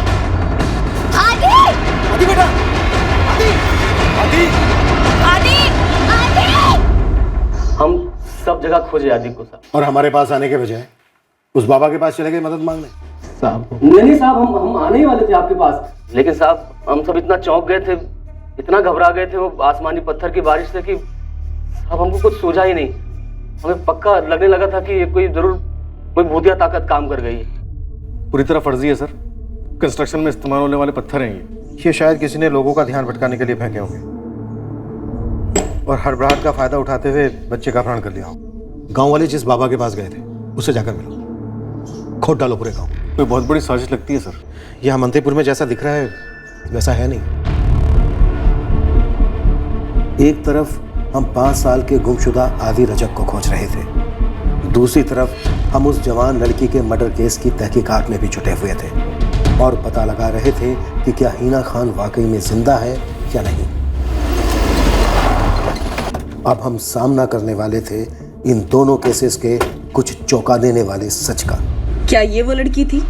आदि
आदि बेटा, आदि
आदि आदि।
हम सब जगह खोजे आदि को साहब।
और हमारे पास आने के बजाय उस बाबा के पास चले गए मदद मांगने।
साहब नहीं साहब, हम आने ही वाले थे आपके पास, लेकिन साहब हम सब इतना चौंक गए थे, इतना घबरा गए थे वो आसमानी पत्थर की बारिश से कि साहब हमको कुछ सूझा ही नहीं। हमें पक्का लगने लगा था कि ये कोई जरूर कोई भूतिया ताकत काम कर गई है।
पूरी तरह फर्जी है सर, कंस्ट्रक्शन में इस्तेमाल होने वाले पत्थर हैं ये शायद किसी ने लोगों का ध्यान भटकाने के लिए फेंके होंगे और हड़बड़ाहट का फायदा उठाते हुए बच्चे का अपहरण कर लिया हो।
गांव वाले जिस बाबा के पास गए थे उससे जाकर मिलो, खोद डालो पूरे गांव।
कोई बहुत बड़ी साजिश लगती है सर।
यह मंत्रीपुर में जैसा दिख रहा है वैसा है नहीं। एक तरफ हम 5 साल के गुमशुदा आदि रजक को खोज रहे थे, दूसरी तरफ हम उस जवान लड़की के मर्डर केस की तहकीकात में भी जुटे हुए थे और पता लगा रहे थे कि क्या हिना खान वाकई में जिंदा है या नहीं। अब हम सामना करने वाले थे इन दोनों केसेस के कुछ चौंका देने वाले सच का।
क्या ये वो लड़की थी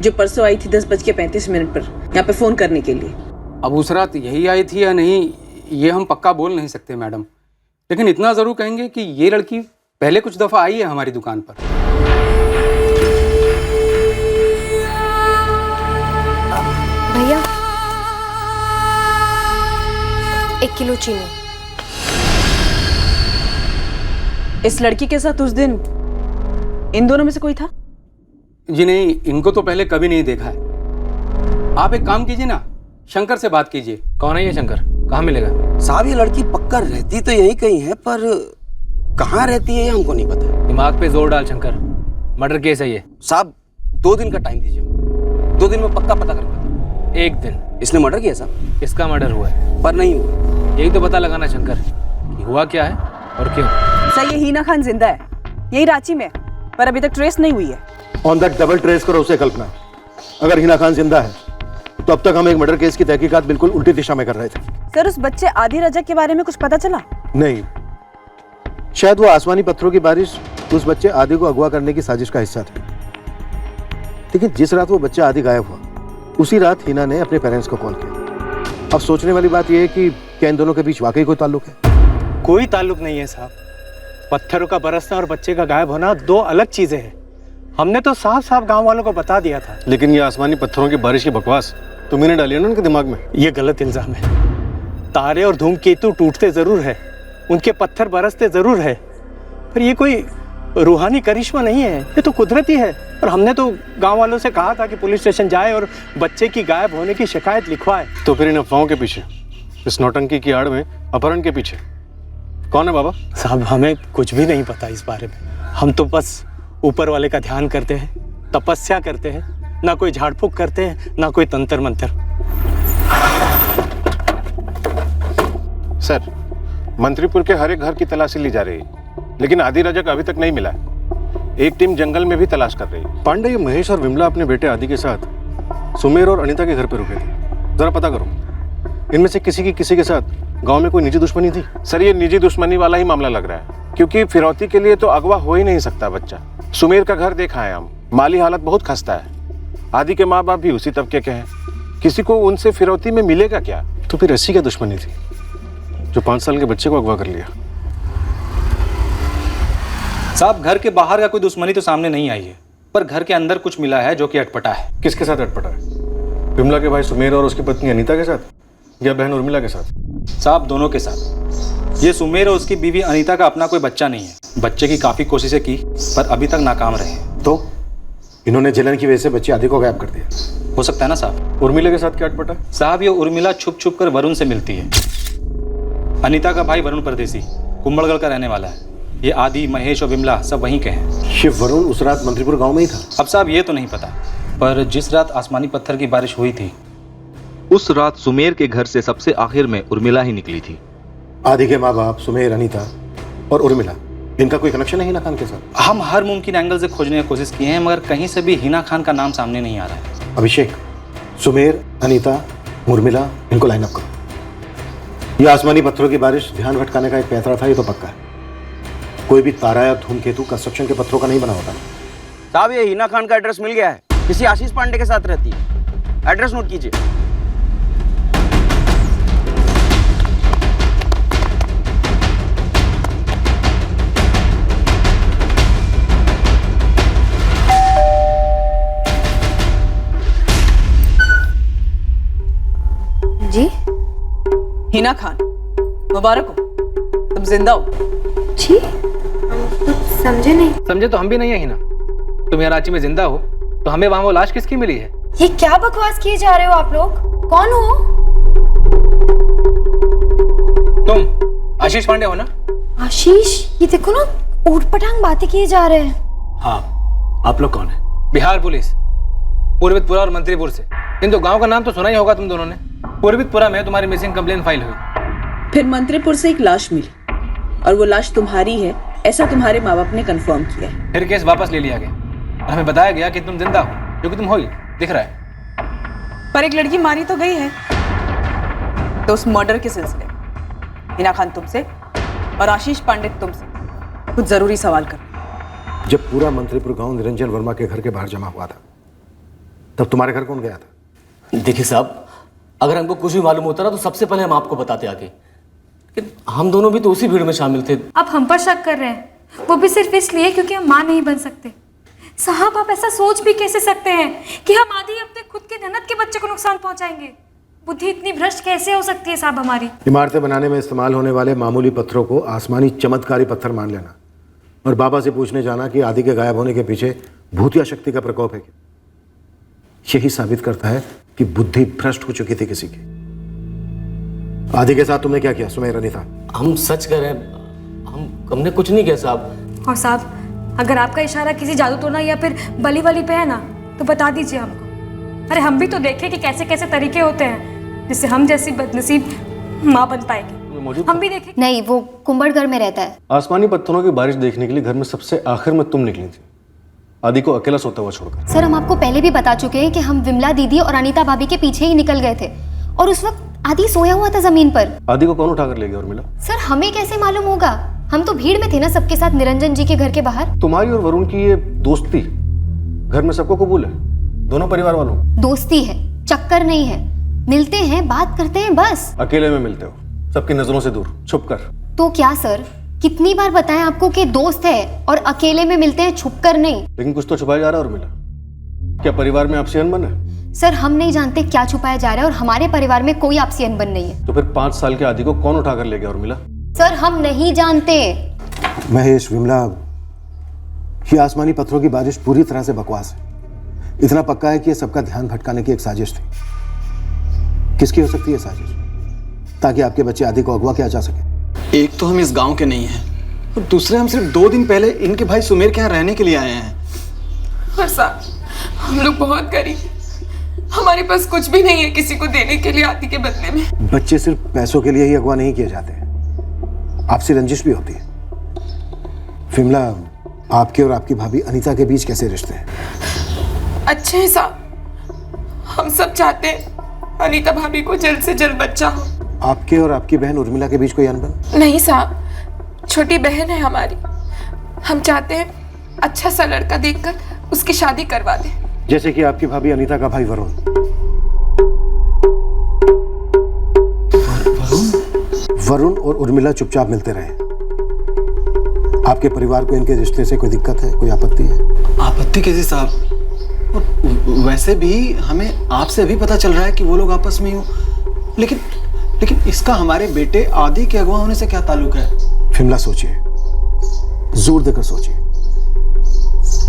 जो परसों आई थी 10:35 पर यहाँ पे फोन करने के लिए?
अब उस रात यही आई थी या नहीं ये हम पक्का बोल नहीं सकते मैडम, लेकिन इतना ज़रूर कहेंगे कि ये लड़की पहले कुछ दफ़ा आई है हमारी दुकान पर।
भैया 1 किलो चीनी।
इस लड़की के साथ उस दिन इन दोनों में से कोई था?
जी नहीं, इनको तो पहले कभी नहीं देखा है। आप एक काम कीजिए ना, शंकर से बात कीजिए।
कौन है ये शंकर? कहाँ मिलेगा?
साहब ये लड़की पक्का रहती तो यही कहीं है, पर कहाँ रहती है हमको नहीं पता।
दिमाग पे जोर डाल शंकर, मर्डर केस है ये।
साहब 2 दिन का टाइम दीजिए, 2 दिन में पक्का पता करके।
1 दिन?
इसने मर्डर किया साहब?
इसका मर्डर हुआ है
पर नहीं हुआ।
यही तो पता लगाना शंकर कि हुआ क्या है और क्यों।
सर ये हीना खान जिंदा है, यही रांची में, पर अभी तक ट्रेस नहीं हुई है।
ऑन दैट डबल ट्रेस करो उसे कल्पना। अगर हिना खान जिंदा है तो अब तक हम एक मर्डर केस की तहकीकात बिल्कुल उल्टी दिशा में कर रहे थे।
सर उस बच्चे आदि रजक के बारे में कुछ पता चला?
नहीं, शायद वो आसमानी पत्थरों की बारिश उस बच्चे आदि को अगवा करने की साजिश का हिस्सा थी। लेकिन जिस रात वो बच्चा आदि गायब हुआ उसी रात हिना ने अपने पेरेंट्स को कॉल किया। अब सोचने वाली बात यह है कि क्या इन दोनों के बीच वाकई कोई ताल्लुक है?
कोई ताल्लुक नहीं है साहब, पत्थरों का बरसना और बच्चे का गायब होना दो अलग चीजें हैं। हमने तो साफ साफ गांव वालों को बता दिया था।
लेकिन ये आसमानी पत्थरों की बारिश की बकवास तुमने डाली है ना उनके दिमाग में।
ये गलत इल्जाम है। तारे और धूमकेतु टूटते जरूर है, उनके पत्थर बरसते जरूर है, पर ये कोई रूहानी करिश्मा नहीं है, ये तो कुदरती है। और हमने तो गांव वालों से कहा था कि पुलिस स्टेशन जाए और बच्चे की गायब होने की शिकायत लिखवाए।
तो फिर इन अफवाहों के पीछे, इस नौटंकी की आड़ में अपहरण के पीछे कौन है बाबा?
साहब हमें कुछ भी नहीं पता इस बारे में। हम तो बस ऊपर वाले का ध्यान करते हैं, तपस्या करते हैं, ना कोई झाड़ फूक करते हैं, ना कोई तंत्र मंत्र।
सर, मंत्रीपुर के हर एक घर की तलाशी ली जा रही है, लेकिन आदि रजक अभी तक नहीं मिला है। एक टीम जंगल में भी तलाश कर रही है।
पांडे, ये महेश और विमला अपने बेटे आदि के साथ सुमेर और अनीता के घर पे रुके थे। जरा पता करो, इनमें से किसी के साथ गांव में कोई निजी दुश्मनी थी?
सर, ये निजी दुश्मनी वाला ही मामला लग रहा है, क्योंकि फिरौती के लिए तो अगवा हो ही नहीं सकता बच्चा। सुमेर का घर देखा है हम, माली हालत बहुत खस्ता है। आदि के माँ बाप भी उसी तबके के हैं, किसी को उनसे फिरौती में मिलेगा क्या?
तो फिर ऐसी क्या दुश्मनी थी जो 5 साल के बच्चे को अगवा कर लिया?
साहब, घर के बाहर का कोई दुश्मनी तो सामने नहीं आई है, पर घर के अंदर कुछ मिला है जो कि अटपटा है।
किसके साथ अटपटा है? विमला के भाई सुमेर और उसकी पत्नी अनीता के साथ, या बहन उर्मिला के साथ?
साहब, दोनों के साथ। ये सुमेर और उसकी बीवी अनीता का अपना कोई बच्चा नहीं है। बच्चे की काफी कोशिशें की, पर अभी तक नाकाम रहे।
तो इन्होंने जलन की वजह से बच्चे आदि को गायब कर दिया।
हो सकता है ना साहब।
उर्मिला के साथ क्या अटपटा?
साहब, ये उर्मिला छुप छुप कर वरुण से मिलती है। अनीता का भाई वरुण परदेसी कुंभलगढ़ का रहने वाला है। ये आदि, महेश और विमला सब वहीं के हैं।
शिव वरुण उस रात मंत्रीपुर गांव में ही था?
अब साहब ये तो नहीं पता, पर जिस रात आसमानी पत्थर की बारिश हुई थी
उस रात सुमेर के घर से सबसे आखिर में उर्मिला ही निकली थी।
आदि के माँ बाप सुमेर, अनीता और उर्मिला, इनका कोई कनेक्शन है हिना खान के साथ?
हम हर मुमकिन एंगल से खोजने की कोशिश किए हैं, मगर कहीं से भी हिना खान का नाम सामने नहीं आ रहा है।
अभिषेक, सुमेर, अनीता, उर्मिला, इनको लाइन अप करो। ये आसमानी पत्थरों की बारिश ध्यान भटकाने का एक पैतरा था, ये तो पक्का है। कोई भी तारा या धूमकेतु कंस्ट्रक्शन के पत्थरों का नहीं बना होता।
साहब, ये हिना खान का एड्रेस मिल गया है, किसी आशीष पांडे के साथ रहती है। एड्रेस नोट कीजिए।
जी? हिना खान, मुबारक हो, तुम जिंदा हो।
जी? तो समझे नहीं।
समझे तो हम भी नहीं है हिना। तुम यहाँ रांची में जिंदा हो, तो हमें वहां वो लाश किसकी मिली है?
ये क्या बकवास किए जा रहे हो आप लोग? कौन हो?
तुम आशीष पांडे हो ना?
आशीष? ये देखो ना, ऊटपटांग बातें किए जा रहे हैं।
हाँ, आप लोग कौन है? बिहार पुलिस, पूर्वितपुरा और मंत्रीपुर से। किंतु गांव का नाम तो सुना ही होगा तुम दोनों ने। पूर्वितपुरा में तुम्हारी मिसिंग कंप्लेन फाइल हुई।
फिर मंत्रीपुर से एक लाश मिली और वो लाश तुम्हारी है, ऐसा तुम्हारे माँ बाप ने कंफर्म किया है।
फिर केस वापस ले लिया गया और हमें बताया गया कि तुम जिंदा हो, जो कि तुम हो ही, दिख रहा है।
पर एक लड़की मारी तो गई है। तो उस मर्डर के सिलसिले में हिना खान तुमसे और आशीष पांडे तुमसे कुछ जरूरी सवाल कर।
जब पूरा मंत्रीपुर गांव निरंजन वर्मा के घर के बाहर जमा हुआ था, तब तुम्हारे घर कौन गया था?
देखिए साहब, अगर हमको कुछ भी मालूम होता ना तो सबसे पहले हम आपको बताते आगे। हम दोनों भी तो उसी भीड़ में शामिल थे।
अब हम पर शक कर रहे हैं, वो भी सिर्फ इसलिए क्योंकि हम मां नहीं बन सकते। साहब, आप ऐसा सोच भी कैसे सकते हैं कि हम आदि अपने खुद के ननद के बच्चे को नुकसान पहुंचाएंगे? बुद्धि इतनी भ्रष्ट कैसे हो सकती है साहब हमारी?
इमारतें बनाने में इस्तेमाल होने वाले मामूली पत्थरों को आसमानी चमत्कारी पत्थर मान लेना और बाबा से पूछने जाना कि आदि के गायब होने के पीछे भूतिया शक्ति का प्रकोप है क्या, यही साबित करता है कि बुद्धि भ्रष्ट हो चुकी थी किसी की। आदि के साथ तुमने क्या किया सुमेर, अनीता?
हम सच कह रहे हैं, हमने कुछ नहीं किया साहब।
और साहब, अगर आपका इशारा किसी जादू टोना या फिर बली वली पे है ना, तो बता दीजिए हमको। अरे हम भी तो देखें कि कैसे कैसे तरीके होते हैं जिससे हम जैसी बदनसीब माँ बन पाएगी। हम भी देखें।
नहीं, वो कुंभलगढ़ में रहता है।
आसमानी पत्थरों की बारिश देखने के लिए घर में सबसे आखिर में तुम निकली थी, आदि को अकेला सोता हुआ छोड़कर।
सर, हम आपको पहले भी बता चुके हैं कि हम विमला दीदी और अनीता भाभी के पीछे ही निकल गए थे और उस वक्त आदि सोया हुआ था जमीन पर।
आदि को कौन उठा कर ले गया उर्मिला?
सर, हमें कैसे मालूम होगा? हम तो भीड़ में थे ना सबके साथ निरंजन जी के घर के बाहर।
तुम्हारी और वरुण की ये दोस्ती घर में सबको कबूल है, दोनों परिवार वालों?
दोस्ती है, चक्कर नहीं है। मिलते हैं, बात करते हैं, बस।
अकेले में मिलते हो, सबकी नजरों से दूर, छुप कर।
तो क्या सर, कितनी बार बताएं आपको कि दोस्त है और अकेले में मिलते हैं, छुप कर नहीं।
लेकिन कुछ तो छुपाया जा रहा है उर्मिला। क्या परिवार में आपसी अनबन है?
सर हम नहीं जानते क्या छुपाया जा रहा है और हमारे परिवार में कोई आपसी अनबन नहीं है।
तो फिर 5 साल के आदि को कौन उठाकर ले गया उर्मिला?
सर हम नहीं जानते।
महेश, विमला, ये आसमानी पत्थरों की बारिश पूरी तरह से बकवास है। इतना पक्का है कि ये सबका ध्यान भटकाने की एक साजिश थी। किसकी हो सकती है साजिश? ताकि आपके बच्चे आदि को अगवा किया जा सके।
एक तो हम इस गांव के नहीं हैं और दूसरे हम सिर्फ 2 दिन पहले इनके भाई सुमेर के यहाँ रहने के लिए आए हैं।
और साहब हम लोग बहुत गरीब, हमारे पास कुछ भी नहीं है किसी को देने के लिए आदि के बदले में।
बच्चे सिर्फ पैसों के लिए ही अगवा नहीं किए जाते, आपसी रंजिश भी होती है। विमला, आपके और आपकी भाभी अनीता के बीच कैसे रिश्ते हैं?
अच्छे हैं साहब, हम सब चाहते हैं अनीता भाभी को जल्द से जल्द बच्चा हो।
आपके और आपकी बहन उर्मिला के बीच कोई अनबन?
नहीं साहब, छोटी बहन है हमारी, हम चाहते हैं अच्छा सा लड़का देखकर उसकी शादी करवा दें।
जैसे कि आपकी भाभी अनीता का भाई वरुण। वरुण और उर्मिला चुपचाप मिलते रहे। आपके परिवार को इनके रिश्ते से कोई दिक्कत है, कोई आपत्ति है?
आपत्ति कैसी साहब? और वैसे भी हमें आपसे अभी पता चल रहा है कि वो लोग आपस में हो, लेकिन इसका हमारे बेटे आदि के अगवा होने से क्या ताल्लुक है?
विमला सोचिए, जोर देकर सोचिए,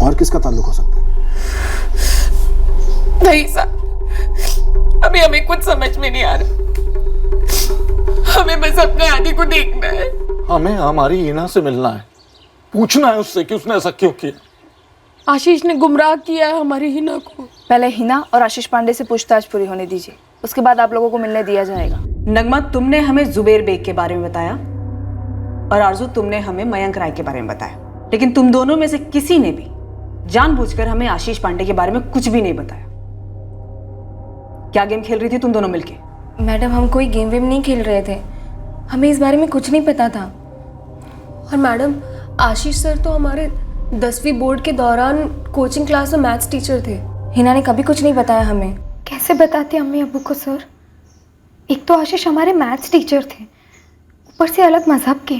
और किसका ताल्लुक हो सकता है?
नहीं साहब, अभी हमें कुछ समझ में नहीं आ रहा, हमें बस अपने आदि को देखना है।
हमें हमारी हीना से मिलना है, पूछना है उससे कि उसने ऐसा क्यों किया।
आशीष ने गुमराह किया है हमारी हिना को।
पहले हिना और आशीष पांडे से पूछताछ पूरी होने दीजिए, उसके बाद आप लोगों को मिलने दिया जाएगा।
नगमा, तुमने हमें जुबेर बेग के बारे में बताया और आरजू तुमने हमें मयंक राय के बारे में बताया, लेकिन तुम दोनों में से किसी ने भी जानबूझकर हमें आशीष पांडे के बारे में कुछ भी नहीं बताया। क्या गेम खेल रही थी तुम दोनों मिलके?
मैडम हम कोई गेम वेम नहीं खेल रहे थे, हमें इस बारे में कुछ नहीं पता था।
और मैडम आशीष सर तो हमारे 10वीं बोर्ड के दौरान कोचिंग क्लास में मैथ्स टीचर थे।
हिना ने कभी कुछ नहीं बताया हमें।
कैसे बताते अम्मी अब्बू को सर? एक तो आशीष हमारे मैथ्स टीचर थे, ऊपर से अलग मजहब के।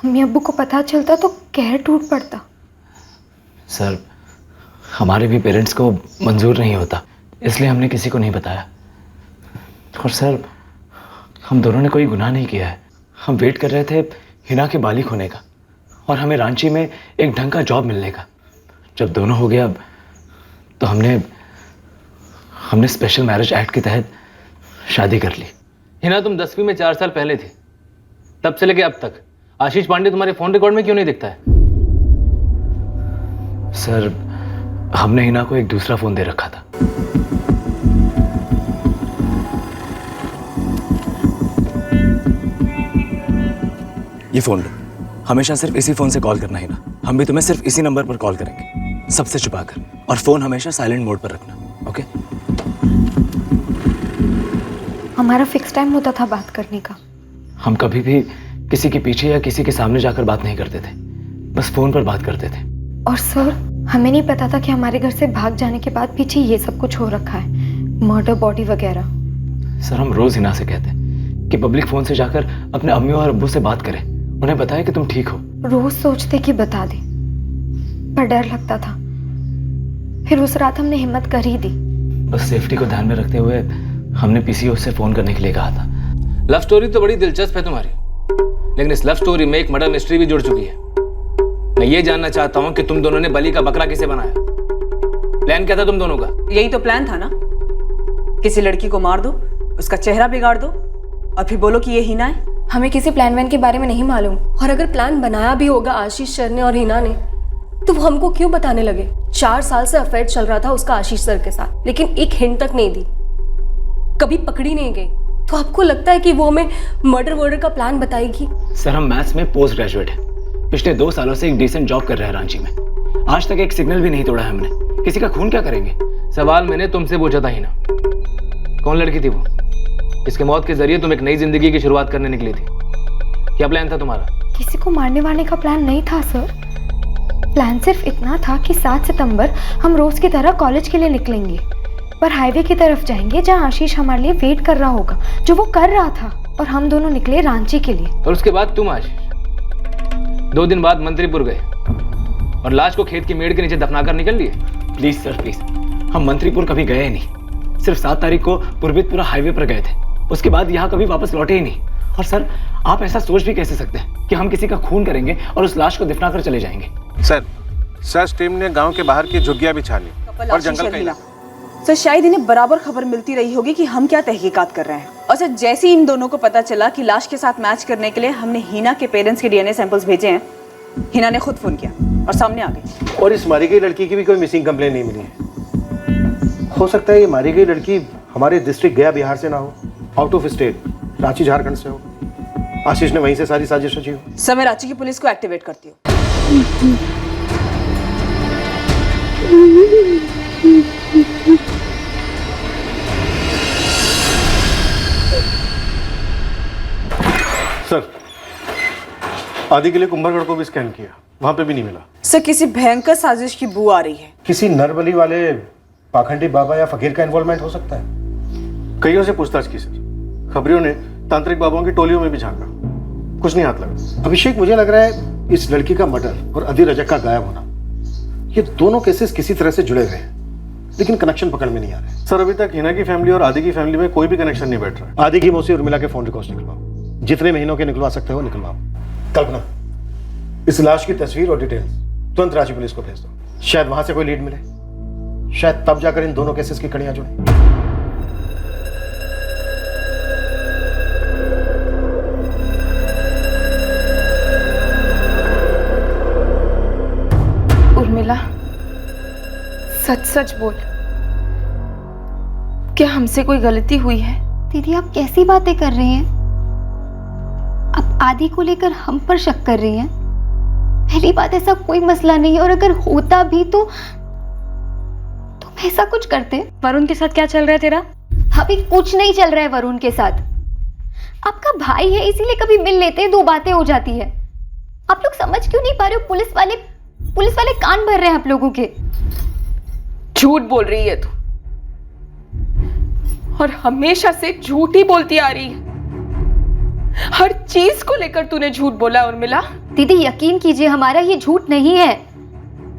अम्मी अब्बू को पता चलता तो कहर टूट पड़ता।
सर हमारे भी पेरेंट्स को मंजूर नहीं होता, इसलिए हमने किसी को नहीं बताया। और सर हम दोनों ने कोई गुनाह नहीं किया है। हम वेट कर रहे थे हिना के बालिग होने का और हमें रांची में एक ढंग का जॉब मिलने का। जब दोनों हो गया तो हमने स्पेशल मैरिज एक्ट के तहत शादी कर ली।
हिना तुम 10वीं में 4 साल पहले थी, तब से लेके अब तक आशीष पांडे तुम्हारे फोन रिकॉर्ड में क्यों नहीं दिखता है?
सर हमने हिना को एक दूसरा फोन दे रखा था। ये फोन लो, हमेशा सिर्फ इसी फोन से कॉल करना ही ना। हम भी तुम्हें सिर्फ इसी नंबर पर कॉल करेंगे, सबसे छुपा कर, और फोन हमेशा साइलेंट मोड पर रखना, ओके?
हमारा फिक्स टाइम होता था बात करने का।
हम कभी भी किसी के पीछे या किसी के सामने जाकर बात नहीं करते थे, बस फोन पर बात करते थे।
और सर हमें नहीं पता था कि हमारे घर से भाग जाने के बाद पीछे ये सब कुछ हो रखा है, मर्डर बॉडी वगैरह।
सर हम रोज हिना से कहते हैं कि पब्लिक फोन से जाकर अपने अम्मी और अब्बू से बात करें, उन्हें बताएं कि तुम ठीक हो।
रोज सोचते कि बता दे, पर डर लगता था। फिर उस रात हमने हिम्मत कर ही दी।
बस सेफ्टी को ध्यान में रखते हुए हमने पीसीओ से फोन करने के लिए कहा था।
लव स्टोरी तो बड़ी दिलचस्प है तुम्हारी, लेकिन इस लव स्टोरी में एक मर्डर मिस्ट्री भी जुड़ चुकी है। मैं ये जानना चाहता हूँ कि तुम दोनों ने बलि का बकरा किसे बनाया? प्लान क्या था तुम दोनों का?
यही तो प्लान था ना, किसी लड़की को मार दो, उसका चेहरा बिगाड़ दो और फिर बोलो कि ये हिना है।
हमें किसी प्लान वैन के बारे में नहीं मालूम।
और अगर प्लान बनाया भी होगा आशीष सर ने और हिना ने, तो वो हमको क्यों बताने लगे? 4 साल से अफेयर चल रहा था उसका आशीष सर के साथ, लेकिन एक हिंट तक नहीं दी, कभी पकड़ी नहीं गई। तो आपको लगता है कि वो हमें मर्डर का प्लान बताएगी?
सर हम मैथ्स में पोस्ट ग्रेजुएट हैं, पिछले 2 सालों से एक डिसेंट जॉब कर रहे हैं रांची में। आज तक एक सिग्नल भी नहीं तोड़ा है हमने। किसी का खून क्या करेंगे?
सवाल मैंने तुमसे पूछा था हिना, कौन लड़की थी वो जिसके मौत के जरिए तुम एक नई जिंदगी की शुरुआत करने निकली थी? क्या प्लान था तुम्हारा?
किसी को मारने वाले का प्लान नहीं था सर। प्लान सिर्फ इतना था कि 7 सितंबर हम रोज की तरह कॉलेज के लिए निकलेंगे, पर हाईवे की तरफ जाएंगे जहां आशीष हमारे लिए वेट कर रहा होगा, जो वो कर रहा था। और हम दोनों निकले रांची के लिए।
और उसके बाद तुम आशीष 2 दिन बाद मंत्रीपुर गए और लाश को खेत की मेड़ के नीचे दफनाकर निकल लिए।
प्लीज सर प्लीज, हम मंत्रीपुर कभी गए ही नहीं। सिर्फ 7 तारीख को पूर्वितपुरा हाईवे पर गए थे, उसके बाद यहाँ कभी वापस लौटे ही नहीं। और सर आप ऐसा सोच भी कैसे सकते हैं कि हम किसी का खून करेंगे और उस लाश को दफनाकर चले जाएंगे।
सर सर्च टीम ने गांव के बाहर की झुग्गियां भी छानी और जंगल का इलाका।
सर शायद इन्हें बराबर खबर मिलती रही होगी कि हम क्या तहकीकात कर रहे हैं। और सर जैसे ही इन दोनों को पता चला कि लाश के साथ मैच करने के लिए हमने हिना के पेरेंट्स के डीएनए सैंपल्स भेजे हैं, हिना ने खुद फोन किया और सामने आ गई।
और इस मारी गई लड़की की भी कोई मिसिंग कंप्लेन नहीं मिली है। हो सकता है ये मारी गई लड़की हमारे डिस्ट्रिक्ट गया बिहार से ना हो, out of state Ranchi Jharkhand से हो। आशीष ने वहीं से सारी साजिश रची हो।
सर मैं रांची की पुलिस को एक्टिवेट करती हूँ।
सर आदि के लिए कुंभलगढ़ को भी स्कैन किया, वहां पे भी नहीं मिला।
सर किसी भयंकर साजिश की बू आ रही है।
किसी नरबली वाले पाखंडी बाबा या फकीर का इन्वॉल्वमेंट हो सकता है।
कईयों से पूछताछ की सर, खबरियों ने तांत्रिक बाबाओं की टोलियों में भी झांका, कुछ नहीं हाथ लगा।
अभिषेक मुझे लग रहा है इस लड़की का मर्डर और अदी रजक का गायब होना, ये दोनों केसेस किसी तरह से जुड़े हुए हैं, लेकिन कनेक्शन पकड़ में नहीं आ रहे।
सर अभी तक हिना की फैमिली और आदि की फैमिली में कोई भी कनेक्शन नहीं बैठ रहा है।
आदि की मौसी उर्मिला के फोन रिकॉर्ड्स निकलवाओ, जितने महीनों के निकलवा सकते हो निकलवाओ। कल्पना इस लाश की तस्वीर और डिटेल्स तुरंत रांची पुलिस को भेज दो, शायद वहां से कोई लीड मिले, शायद तब जाकर इन दोनों केसेस की कड़ियां जुड़े।
उर्मिला सच सच बोल, क्या हमसे कोई गलती हुई है?
दीदी आप कैसी बातें कर रही हैं? आप आदि को लेकर हम पर शक कर रही हैं? पहली बात ऐसा कोई मसला नहीं है, और अगर होता भी तो ऐसा कुछ करते।
वरुण के साथ क्या चल रहा है तेरा?
अभी कुछ नहीं चल रहा है वरुण के साथ। आपका भाई है इसीलिए कभी मिल लेते हैं, 2 बातें हो जाती है। आप लोग समझ क्यों नहीं पा रहे हो? पुलिस वाले कान भर रहे हैं आप लोगों के।
झूठ बोल रही है तू, और हमेशा से झूठ ही बोलती आ रही है। हर चीज को लेकर तूने झूठ बोला उर्मिला।
दीदी यकीन कीजिए हमारा ये झूठ नहीं है,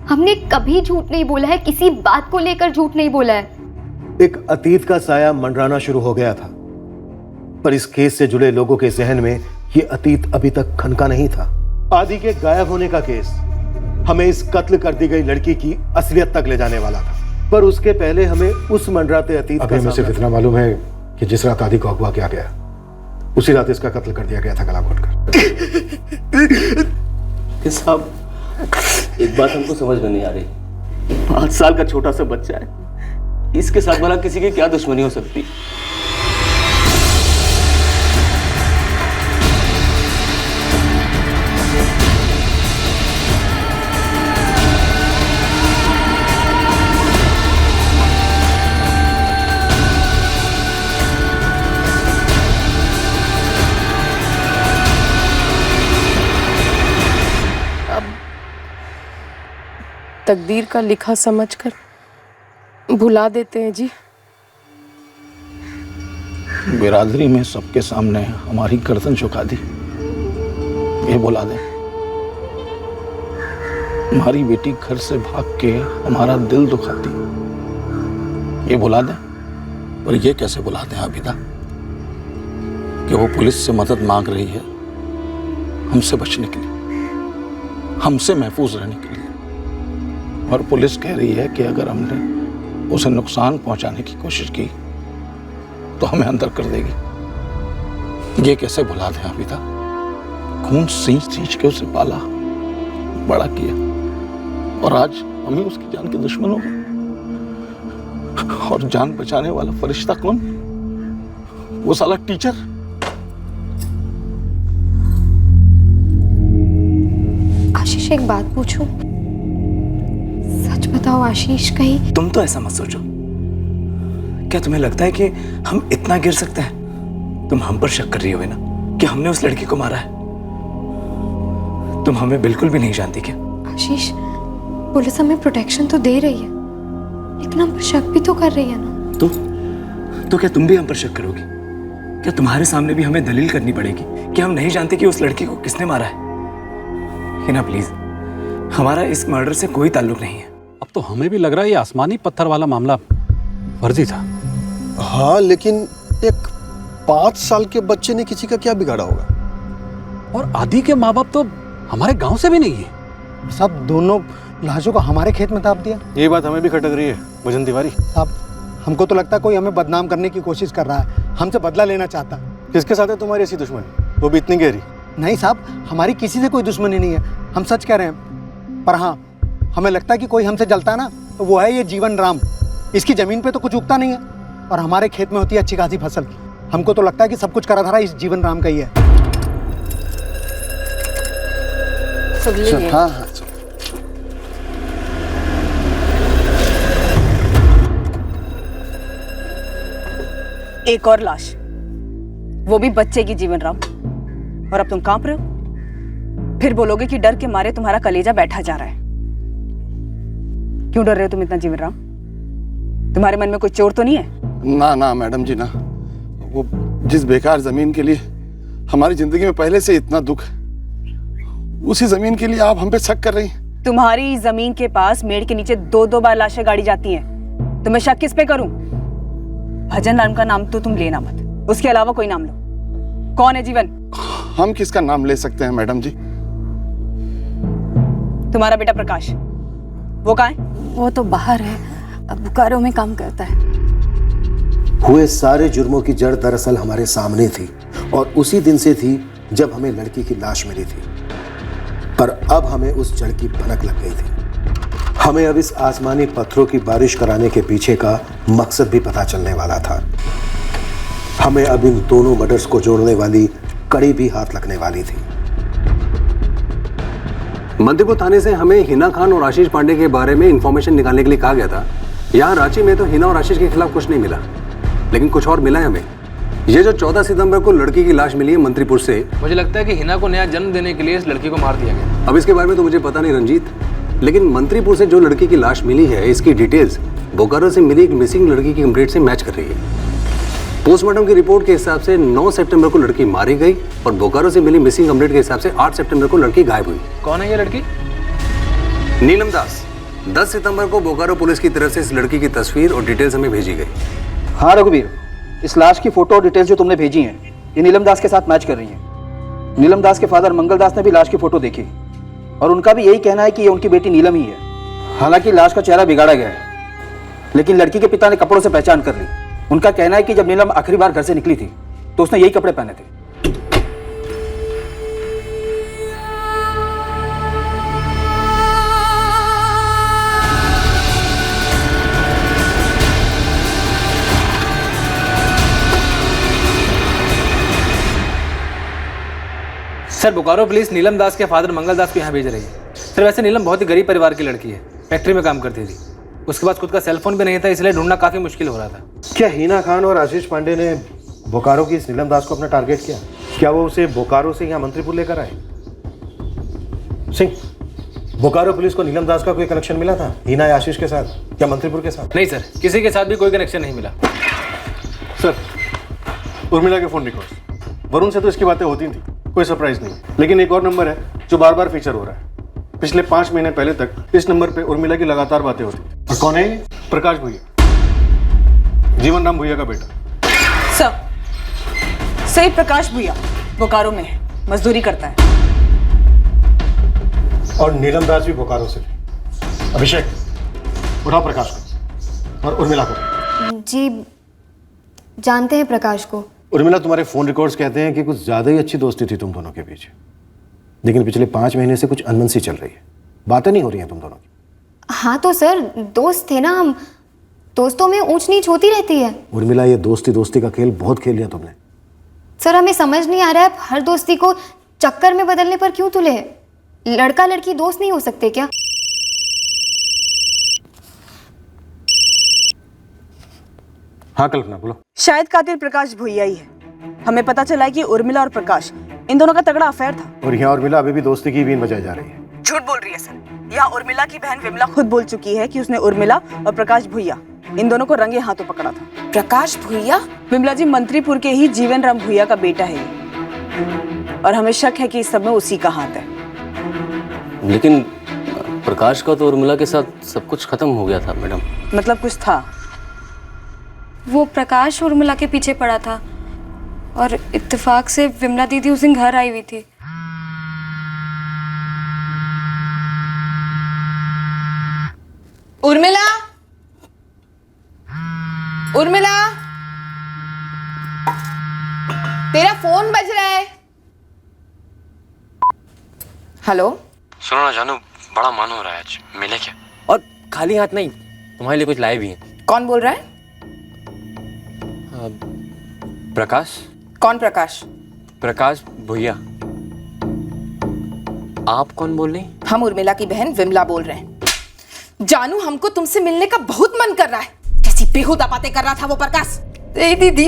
हमने कभी झूठ नहीं बोला है, किसी बात को लेकर झूठ नहीं बोला है।
एक अतीत का साया मंडराना शुरू हो गया था, पर इस केस से जुड़े लोगों के जहन में ये अतीत अभी तक खनका नहीं था। आदि के गायब होने का केस हमें इस कत्ल कर दी गई लड़की की असलियत तक ले जाने वाला था, पर उसके पहले हमें उस मंडराते अतीत का हमें सिर्फ इतना मालूम है कि जिस रात आदि को अगवा किया गया उसी रात इसका कत्ल कर दिया गया था, गला घोटकर।
साहब एक बात हमको समझ में नहीं आ रही, 5 साल का छोटा सा बच्चा है, इसके साथ भला किसी की क्या दुश्मनी हो सकती?
तकदीर का लिखा समझकर भुला देते हैं जी।
बिरादरी में सबके सामने हमारी गर्दन झुका दी, ये बुला दे। हमारी बेटी घर से भाग के हमारा दिल दुखाती, ये बुला दे। पर ये कैसे बुला दें आबिदा कि वो पुलिस से मदद मांग रही है हमसे बचने के लिए, हमसे महफूज रहने के लिए, और पुलिस कह रही है कि अगर हमने उसे नुकसान पहुंचाने की कोशिश की तो हमें अंदर कर देगी। ये कैसे भुला दें आबिदा? खून सींच के उसे पाला, बड़ा किया, और आज हम ही उसकी जान के दुश्मन हो गए। और जान बचाने वाला फरिश्ता कौन? वो साला टीचर।
आशीष एक बात पूछूं? सच बताओ आशीष, कहीं
तुम तो ऐसा मत सोचो। क्या तुम्हें लगता है कि हम इतना गिर सकते हैं? तुम हम पर शक कर रही हो ना कि हमने उस लड़की को मारा है। तुम हमें बिल्कुल भी नहीं जानती क्या?
आशीष पुलिस हमें प्रोटेक्शन तो दे रही है, लेकिन हम पर शक भी तो कर रही है ना।
तो क्या तुम भी हम पर शक करोगी? क्या तुम्हारे सामने भी हमें दलील करनी पड़ेगी कि हम नहीं जानते कि उस लड़की को किसने मारा है? हिना प्लीज, हमारा इस मर्डर से कोई ताल्लुक नहीं है।
अब तो हमें भी लग रहा है ये आसमानी पत्थर वाला मामला फर्जी था।
हाँ, लेकिन एक 5 साल के बच्चे ने किसी का क्या बिगाड़ा होगा?
और आदि के माँ बाप तो हमारे गांव से भी नहीं है।
सब दोनों लाशों को हमारे खेत में दाब दिया।
ये बात हमें भी खटक रही है भजन तिवारी।
अब हमको तो लगता है कोई हमें बदनाम करने की कोशिश कर रहा है, हमसे बदला लेना चाहता।
किसके साथ है तुम्हारी ऐसी दुश्मनी, वो भी इतनी गहरी?
नहीं साहब, हमारी किसी से कोई दुश्मनी नहीं है, हम सच कह रहे हैं। पर हाँ, हमें लगता है कि कोई हमसे जलता है ना, तो वो है ये जीवन राम। इसकी ज़मीन पे तो कुछ उगता नहीं है और हमारे खेत में होती है अच्छी खासी फसल। हमको तो लगता है कि सब कुछ करा धरा इस जीवन राम का ही है।
हाँ हाँ,
एक और लाश, वो भी बच्चे की जीवन राम। और अब तुम कांप रहे हो? फिर बोलोगे कि डर के मारे तुम्हारा कलेजा बैठा जा रहा है। क्यों डर रहे हो तुम इतना जीवन राम? तुम्हारे मन में कोई चोर तो नहीं है?
ना ना मैडम जी ना, वो जिस बेकार जमीन के लिए हमारी जिंदगी में पहले से इतना दुख, उसी जमीन के लिए आप हम पे शक कर रही हैं।
तुम्हारी जमीन के पास मेड़ के नीचे 2-2 बार लाशें गाड़ी जाती हैं, तो मैं शक किस पे करूं? भजन राम का नाम तो तुम लेना मत, उसके अलावा कोई नाम लो। कौन है जीवन?
हम किसका नाम ले सकते हैं मैडम जी?
तुम्हारा बेटा प्रकाश, वो कहाँ है?
वो तो बाहर है, बोकारो में काम करता है।
हुए सारे जुर्मों की जड़ दरअसल हमारे सामने थी और उसी दिन से थी जब हमें लड़की की लाश मिली थी। पर अब हमें उस जड़ की भनक लग गई थी। हमें अब इस आसमानी पत्थरों की बारिश कराने के पीछे का मकसद भी पता चलने वाला था। हमें अब इन दोनों मर्डर्स को जोड़ने वाली कड़ी भी हाथ लगने वाली थी।
मंत्रीपुर थाने से हमें हिना खान और आशीष पांडे के बारे में इंफॉर्मेशन निकालने के लिए कहा गया था। यहाँ रांची में तो हिना और आशीष के खिलाफ कुछ नहीं मिला, लेकिन कुछ और मिला है हमें। ये जो 14 सितंबर को लड़की की लाश मिली है मंत्रीपुर से,
मुझे लगता है कि हिना को नया जन्म देने के लिए इस लड़की को मार दिया गया।
अब इसके बारे में तो मुझे पता नहीं रंजीत, लेकिन मंत्रीपुर से जो लड़की की लाश मिली है, इसकी डिटेल्स बोकारो से मिली एक मिसिंग लड़की की कंप्लेंट से मैच कर रही है। पोस्टमार्टम की रिपोर्ट के हिसाब से 9 सितंबर को लड़की मारी गई और बोकारो से मिली मिसिंग कंप्लेंट के हिसाब से 8 सितंबर को लड़की गायब हुई।
कौन है ये लड़की?
नीलम दास। 10 सितंबर को बोकारो पुलिस की तरफ से इस लड़की की तस्वीर और डिटेल्स हमें भेजी गई।
हाँ रघुवीर, इस लाश की फोटो और डिटेल्स जो तुमने भेजी हैं, ये नीलम दास के साथ मैच कर रही हैं। नीलम दास के फादर मंगल दास ने भी लाश की फोटो देखी और उनका भी यही कहना है कि ये उनकी बेटी नीलम ही है। हालांकि लाश का चेहरा बिगाड़ा गया है, लेकिन लड़की के पिता ने कपड़ों से पहचान कर ली। उनका कहना है कि जब नीलम आखिरी बार घर से निकली थी तो उसने यही कपड़े पहने थे।
सर, बोकारो पुलिस नीलम दास के फादर मंगल दास को यहाँ भेज रही है। सर, वैसे नीलम बहुत ही गरीब परिवार की लड़की है, फैक्ट्री में काम करती थी। उसके पास खुद का सेल फोन भी नहीं था, इसलिए ढूंढना काफी मुश्किल हो रहा था।
क्या हिना खान और आशीष पांडे ने बोकारो की इस नीलम दास को अपना टारगेट किया? क्या वो उसे बोकारो से यहाँ मंत्रीपुर लेकर आए? सिंह, बोकारो पुलिस को नीलम दास का कोई कनेक्शन मिला था हिना या आशीष के साथ या मंत्रीपुर के साथ?
नहीं सर, किसी के साथ भी कोई कनेक्शन नहीं मिला।
सर, उर्मिला के फोन रिकॉर्ड्स, वरुण से तो इसकी बातें होती थी, कोई सरप्राइज नहीं। लेकिन एक और नंबर है जो बार बार फीचर हो रहा है। पिछले 5 महीने पहले तक इस नंबर पे उर्मिला की लगातार बातें होती थी। और कौन है? प्रकाश भैया, जीवन राम भैया का बेटा।
सर, सही प्रकाश भैया बोकारो में है, मजदूरी करता है।
और नीलम दास भी बोकारो से थे। अभिषेक, उठाओ प्रकाश को और उर्मिला को।
जी, जानते हैं प्रकाश को।
उर्मिला, तुम्हारे फोन रिकॉर्ड्स कहते हैं कि कुछ ज्यादा ही अच्छी दोस्ती थी तुम दोनों के बीच, लेकिन पिछले 5 महीने से कुछ अनबन सी चल रही है, बातें नहीं हो रही हैं तुम दोनों की।
हाँ तो सर, दोस्त थे ना हम, दोस्तों में ऊंच नीच होती रहती है।
उर्मिला, ये दोस्ती का खेल बहुत खेल लिया तुमने।
सर, हमें समझ नहीं आ रहा है हर दोस्ती को चक्कर में बदलने पर क्यों तुले। लड़का लड़की दोस्त नहीं हो सकते क्या?
हाँ कल्पना, बोलो।
शायद कातिल प्रकाश भैया ही है। हमें पता चला है कि उर्मिला और प्रकाश, इन दोनों का तगड़ा अफेयर था।
और यहाँ उर्मिला अभी भी दोस्ती की बीन बजाई जा रही है।
झूठ बोल रही है सर। यहाँ उर्मिला की बहन विमला खुद बोल चुकी है कि उसने उर्मिला और प्रकाश भैया इन दोनों को रंगे हाथों पकड़ा था।
प्रकाश भुइया?
विमला जी, मंत्रीपुर के ही जीवन राम भुइया का बेटा है ये, और हमें शक है कि इस सब में उसी का हाथ है।
लेकिन प्रकाश का तो उर्मिला के साथ सब कुछ खत्म हो गया था मैडम।
मतलब कुछ था?
वो प्रकाश उर्मिला के पीछे पड़ा था और इत्तेफाक से विमला दीदी उस दिन घर आई हुई थी।
उर्मिला, उर्मिला, तेरा फोन बज रहा है। हेलो।
सुनो ना जानू, बड़ा मन हो रहा है आज, मिले क्या?
और खाली हाथ नहीं, तुम्हारे लिए कुछ लाए भी हैं।
कौन बोल रहा है?
प्रकाश।
कौन प्रकाश?
प्रकाश भुइया। आप कौन बोल रही?
हम उर्मिला की बहन विमला बोल रहे हैं। जानू, हमको तुमसे मिलने का बहुत मन कर रहा है। कैसी बेहुदा बातें कर रहा था वो प्रकाश।
नहीं दीदी,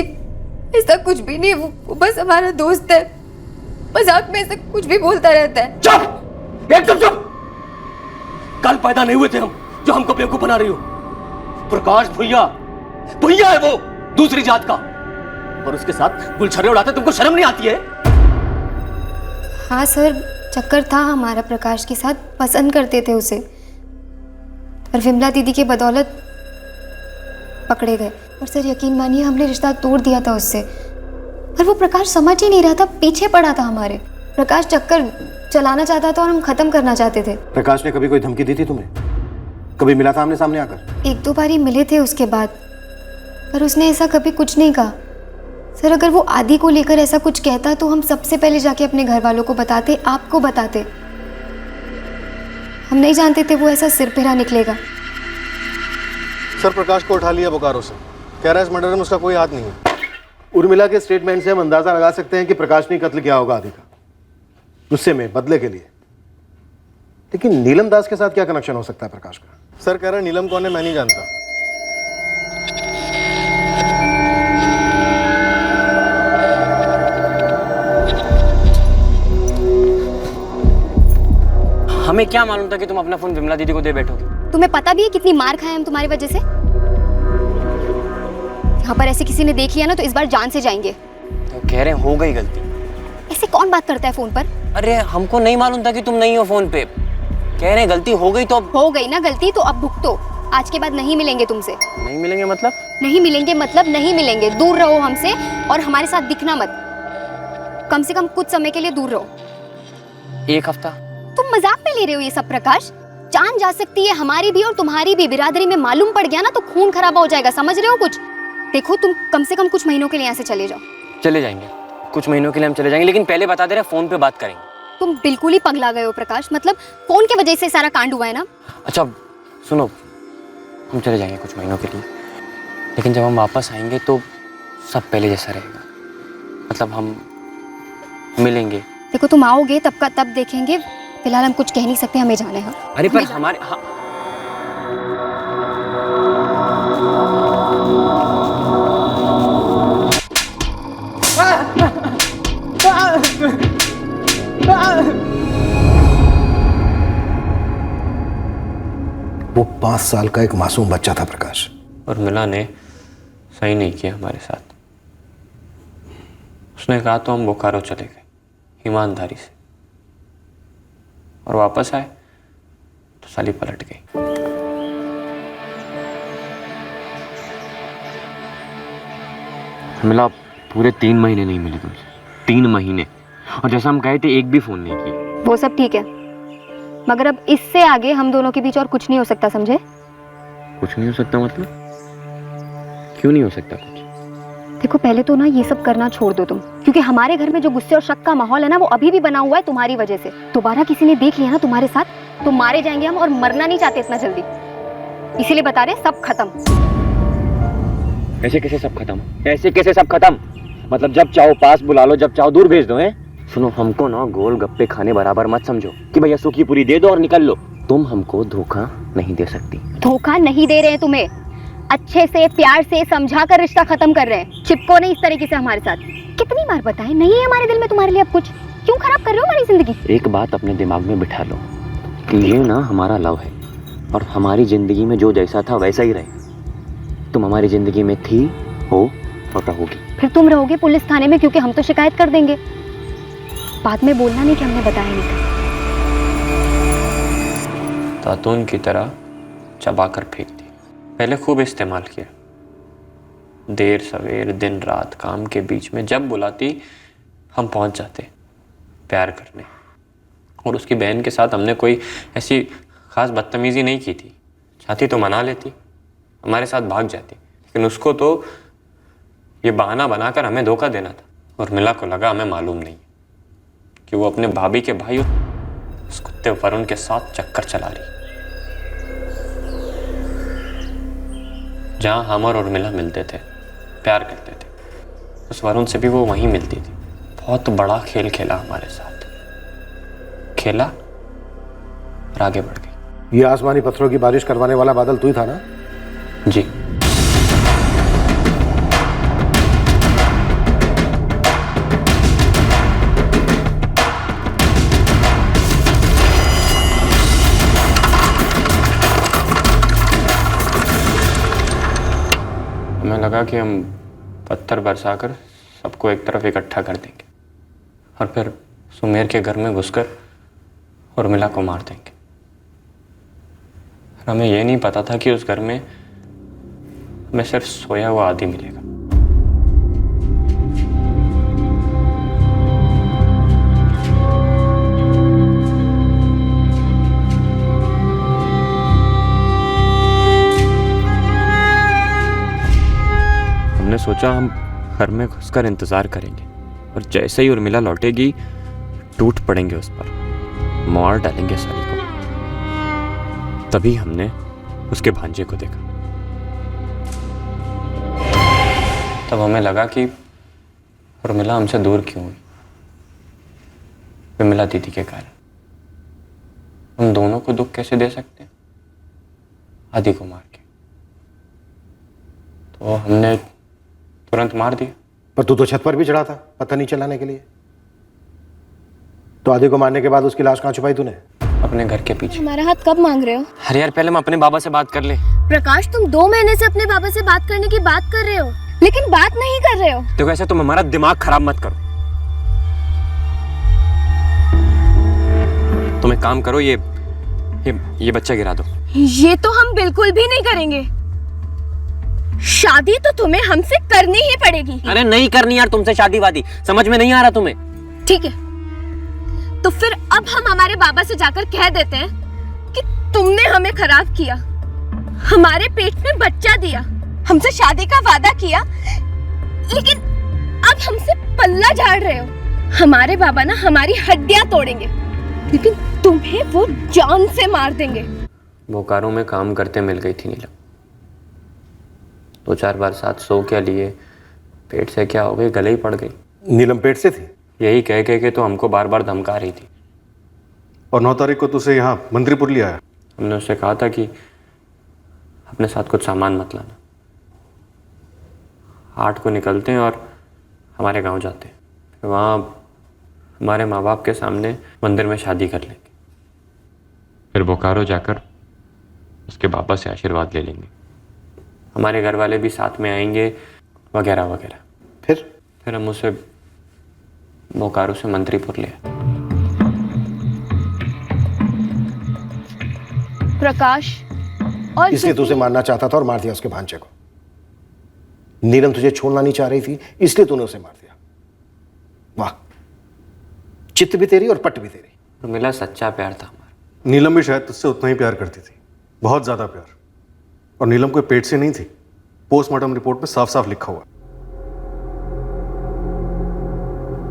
ऐसा कुछ भी नहीं, वो बस हमारा दोस्त है, मजाक में ऐसा कुछ भी बोलता रहता है।
चुप, एकदम चुप। कल पैदा नहीं हुए थे हम जो हमको बेवकूफ बना रही हो। प्रकाश भुइया, भुइया है वो, दूसरी जात का, और उसके साथ गुलछर्रे उड़ाते तुमको शर्म नहीं आती है?
हाँ सर, चक्कर था हमारा प्रकाश के साथ, पसंद करते थे उसे, पर विमला दीदी के बदौलत पकड़े गए। और सर यकीन मानिए, हमने रिश्ता तोड़ दिया था उससे, पर वो प्रकाश समझ ही नहीं रहा था, पीछे पड़ा था हमारे। प्रकाश चक्कर चलाना चाहता था और हम खत्म करना चाहते थे।
प्रकाश ने कभी कोई धमकी दी थी तुम्हें? कभी मिला था आमने सामने आकर?
एक दो बार ही मिले थे उसके बाद, पर उसने ऐसा कभी कुछ नहीं कहा। सर अगर वो आदि को लेकर ऐसा कुछ कहता तो हम सबसे पहले जाके अपने घर वालों को बताते, आपको बताते। हम नहीं जानते थे वो ऐसा सिरफिरा निकलेगा।
सर प्रकाश को उठा लिया बोकारो से, कह रहा है इस मर्डर में उसका कोई हाथ नहीं है।
उर्मिला के स्टेटमेंट से हम अंदाजा लगा सकते हैं कि प्रकाश ने कत्ल किया होगा आदि का, गुस्से में, बदले के लिए। लेकिन नीलम दास के साथ क्या कनेक्शन हो सकता है प्रकाश का?
सर कह रहा है नीलम कौन है मैं नहीं जानता।
हमें क्या मालूम था कि तुम अपना फोन विमला दीदी को दे बैठोगे?
तुम्हें पता भी है कितनी मार खाए हम तुम्हारी वजह से? यहाँ पर ऐसे किसी ने देख लिया ना तो इस बार जान से जाएंगे।
तो कह रहे हो गई गलती।
ऐसे कौन बात करता है फोन पर?
अरे हमको नहीं मालूम था कि तुम नहीं हो फोन पे। कह रहे गलती हो गई तो अब
हो गई ना गलती, तो अब भुगतो। आज के बाद नहीं मिलेंगे तुमसे।
नहीं मिलेंगे मतलब?
नहीं मिलेंगे मतलब नहीं मिलेंगे। दूर रहो हमसे और हमारे साथ दिखना मत। कम से कम कुछ समय के लिए दूर रहो।
एक हफ्ता?
तुम मजाक में ले रहे हो ये सब प्रकाश? जान जा सकती है हमारी भी और तुम्हारी भी। बिरादरी में मालूम पड़ गया ना तो खून खराबा हो जाएगा, समझ रहे हो कुछ? देखो तुम कम से कम कुछ महीनों के लिए यहाँ से चले जाओ।
चले जाएंगे, कुछ महीनों के लिए हम चले जाएंगे, लेकिन पहले बता दे रहे फोन पे बात करेंगे।
तुम बिल्कुल ही पगला गए हो प्रकाश। मतलब फोन की वजह से सारा कांड हुआ है ना?
अच्छा सुनो, हम चले जाएंगे कुछ महीनों के लिए, लेकिन जब हम वापस आएंगे तो सब पहले जैसा रहेगा। मतलब हम मिलेंगे।
देखो तुम आओगे तब का तब देखेंगे, फिलहाल हम कुछ कह नहीं सकते, हमें जाना है।
अरे पर हमारे
वो 5 साल का एक मासूम बच्चा था प्रकाश।
और मिला ने सही नहीं किया हमारे साथ। उसने कहा तो हम बोकारो चले गए ईमानदारी से, और वापस आए तो साली पलट गई। मिला पूरे 3 महीने नहीं मिले तुमसे, 3 महीने, और जैसा हम कहे थे एक भी फोन नहीं किया।
वो सब ठीक है, मगर अब इससे आगे हम दोनों के बीच और कुछ नहीं हो सकता, समझे?
कुछ नहीं हो सकता मतलब? क्यों नहीं हो सकता कुछ?
देखो पहले तो ना ये सब करना छोड़ दो तुम, क्योंकि हमारे घर में जो गुस्से और शक का माहौल है ना वो अभी भी बना हुआ है तुम्हारी वजह से। दोबारा किसी ने देख लिया ना तुम्हारे साथ तो मारे जाएंगे हम, और मरना नहीं चाहते इतना जल्दी, इसीलिए बता रहे सब खत्म।
ऐसे कैसे सब खत्म? ऐसे कैसे सब खत्म? मतलब जब चाहो पास बुला लो, जब चाहो दूर भेज दो। हैं सुनो, हमको ना गोल गप्पे खाने बराबर मत समझो कि भैया सूखी पूरी दे दो और निकल लो। तुम हमको धोखा नहीं दे सकती।
धोखा नहीं दे रहे हैं तुम्हें, अच्छे से प्यार से समझा कर रिश्ता खत्म कर रहे हैं। चिपको नहीं इस तरीके से हमारे साथ। कितनी बार बताएं, नहीं है हमारे दिल में तुम्हारे लिए अब कुछ। क्यों खराब कर रहे हो हमारी जिंदगी?
एक बात अपने दिमाग में बिठा लो कि ये ना हमारा लव है, और हमारी जिंदगी में जो जैसा था वैसा ही रहे। तुम हमारी जिंदगी में थी, हो और रहोगी।
फिर तुम रहोगे पुलिस थाने में, क्योंकि हम तो शिकायत कर देंगे। बाद में बोलना नहीं कि हमने बताया नहीं था।
दातून की तरह चबाकर फेंक दी। पहले खूब इस्तेमाल किया, देर सवेर दिन रात काम के बीच में जब बुलाती हम पहुंच जाते प्यार करने। और उसकी बहन के साथ हमने कोई ऐसी खास बदतमीजी नहीं की थी। चाहती तो मना लेती, हमारे साथ भाग जाती, लेकिन उसको तो ये बहाना बनाकर हमें धोखा देना था। और मिला को लगा हमें मालूम नहीं कि वो अपने भाभी के भाई उस कुत्ते वरुण के साथ चक्कर चला रही। जहां हम और उर्मिला मिलते थे, प्यार करते थे, उस वरुण से भी वो वहीं मिलती थी। बहुत बड़ा खेल खेला हमारे साथ, खेला और आगे बढ़ गई।
ये आसमानी पत्थरों की बारिश करवाने वाला बादल तू ही था ना?
जी। हमें लगा कि हम पत्थर बरसाकर सबको एक तरफ इकट्ठा कर देंगे और फिर सुमेर के घर में घुसकर उर्मिला को मार देंगे। हमें यह नहीं पता था कि उस घर में हमें सिर्फ सोया हुआ आदि मिलेगा। हमने सोचा हम घर में घुसकर इंतजार करेंगे और जैसे ही उर्मिला लौटेगी टूट पड़ेंगे उस पर, मार डालेंगे सारी को। तभी हमने उसके भांजे को देखा। तब हमें लगा कि उर्मिला हमसे दूर क्यों हुई। विमला दीदी के कारण। हम दोनों को दुख कैसे दे सकते हैं आदि को मार के। तो हमने तुरंत मार दिया।
पर तू तो छत पर भी चढ़ा था पता नहीं चलाने के लिए। तो आदि को मारने के बाद उसकी लाश कहाँ छुपाई तूने?
अपने घर के पीछे।
हमारा हाथ कब मांग रहे हो?
अरे यार पहले हम अपने बाबा से बात कर ले।
प्रकाश, तुम 2 महीने से अपने बाबा से बात करने की बात कर रहे हो, लेकिन बात नहीं कर रहे हो।
देखो ऐसे तुम हमारा दिमाग खराब मत करो। तुम एक काम करो, ये बच्चा गिरा दो।
ये तो हम बिल्कुल भी नहीं करेंगे। शादी तो तुम्हें हमसे करनी ही पड़ेगी।
अरे नहीं करनी यार तुमसे शादी वादी, समझ में नहीं आ रहा तुम्हें?
ठीक है, तो फिर अब हम हमारे बाबा से जाकर कह देते हैं कि तुमने हमें खराब किया, हमारे पेट में बच्चा दिया, हमसे शादी का वादा किया, लेकिन अब हमसे पल्ला झाड़ रहे हो। हमारे बाबा ना हमारी हड्डियां तोड़ेंगे, लेकिन तुम्हें वो जान से मार देंगे।
बोकारो में काम करते मिल गई थी नीलम। 2-4 बार साथ सो क्या लिए, पेट से क्या हो गई, गले ही पड़ गई।
नीलम पेट से थी?
यही कह के तो हमको बार बार धमका रही थी।
और 9 तारीख को तुझे यहाँ मंत्रीपुर लिया आया?
हमने उससे कहा था कि अपने साथ कुछ सामान मत लाना। 8 को निकलते हैं और हमारे गांव जाते हैं, फिर वहाँ हमारे माँ बाप के सामने मंदिर में शादी कर लेंगे, फिर बोकारो जाकर उसके बाबा से आशीर्वाद ले लेंगे। हमारे घर वाले भी साथ में आएंगे वगैरह वगैरह। फिर हम उसे बोकारो से मंत्रीपुर ले।
प्रकाश और
इसलिए तुझे मारना चाहता था और मार दिया उसके भांजे को। नीलम तुझे छोड़ना नहीं चाह रही थी, इसलिए तूने उसे मार दिया। वाह, चित्त भी तेरी और पट भी तेरी।
तो मिला सच्चा प्यार था हमारा।
नीलम भी शायद तुझसे उतना ही प्यार करती थी, बहुत ज्यादा प्यार। और नीलम कोई पेट से नहीं थी, पोस्टमार्टम रिपोर्ट में साफ साफ लिखा हुआ।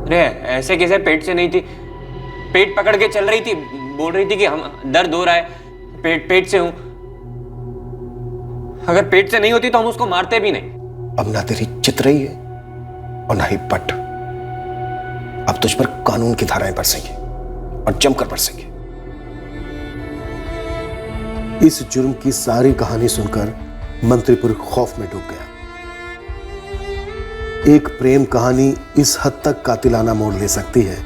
अरे ऐसे कैसे पेट से नहीं थी? पेट पकड़ के चल रही थी, बोल रही थी कि हम दर्द हो रहा है, पेट से हूं। अगर पेट से नहीं होती तो हम उसको मारते भी नहीं।
अब ना तेरी चित रही है और ना ही पट। अब तुझ पर कानून की धाराएं बरसेंगी और जमकर बरसेंगी। इस जुर्म की सारी कहानी सुनकर मंत्रीपुर खौफ में डूब गया। एक प्रेम कहानी इस हद तक कातिलाना मोड़ ले सकती है,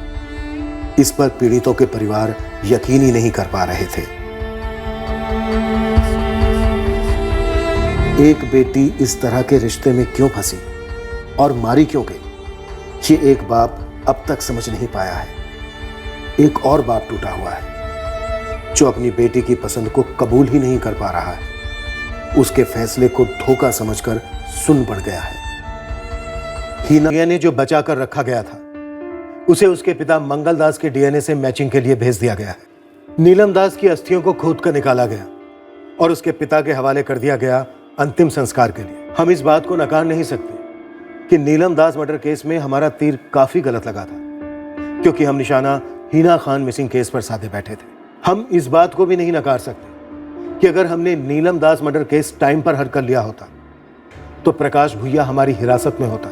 इस पर पीड़ितों के परिवार यकीन ही नहीं कर पा रहे थे। एक बेटी इस तरह के रिश्ते में क्यों फंसी और मारी क्यों गई, ये एक बाप अब तक समझ नहीं पाया है। एक और बाप टूटा हुआ है जो अपनी बेटी की पसंद को कबूल ही नहीं कर पा रहा है। उसके फैसले को धोखा समझकर सुन बढ़ गया है। हीना डीएनए जो बचा कर रखा गया था उसे उसके पिता मंगल दास के डीएनए से मैचिंग के लिए भेज दिया गया है। नीलम दास की अस्थियों को खोद कर निकाला गया और उसके पिता के हवाले कर दिया गया अंतिम संस्कार के लिए। हम इस बात को नकार नहीं सकते कि नीलम दास मर्डर केस में हमारा तीर काफी गलत लगा था, क्योंकि हम निशाना हिना खान मिसिंग केस पर साधे बैठे थे। हम इस बात को भी नहीं नकार सकते कि अगर हमने नीलम दास मर्डर केस टाइम पर हल कर लिया होता तो प्रकाश भुइया हमारी हिरासत में होता।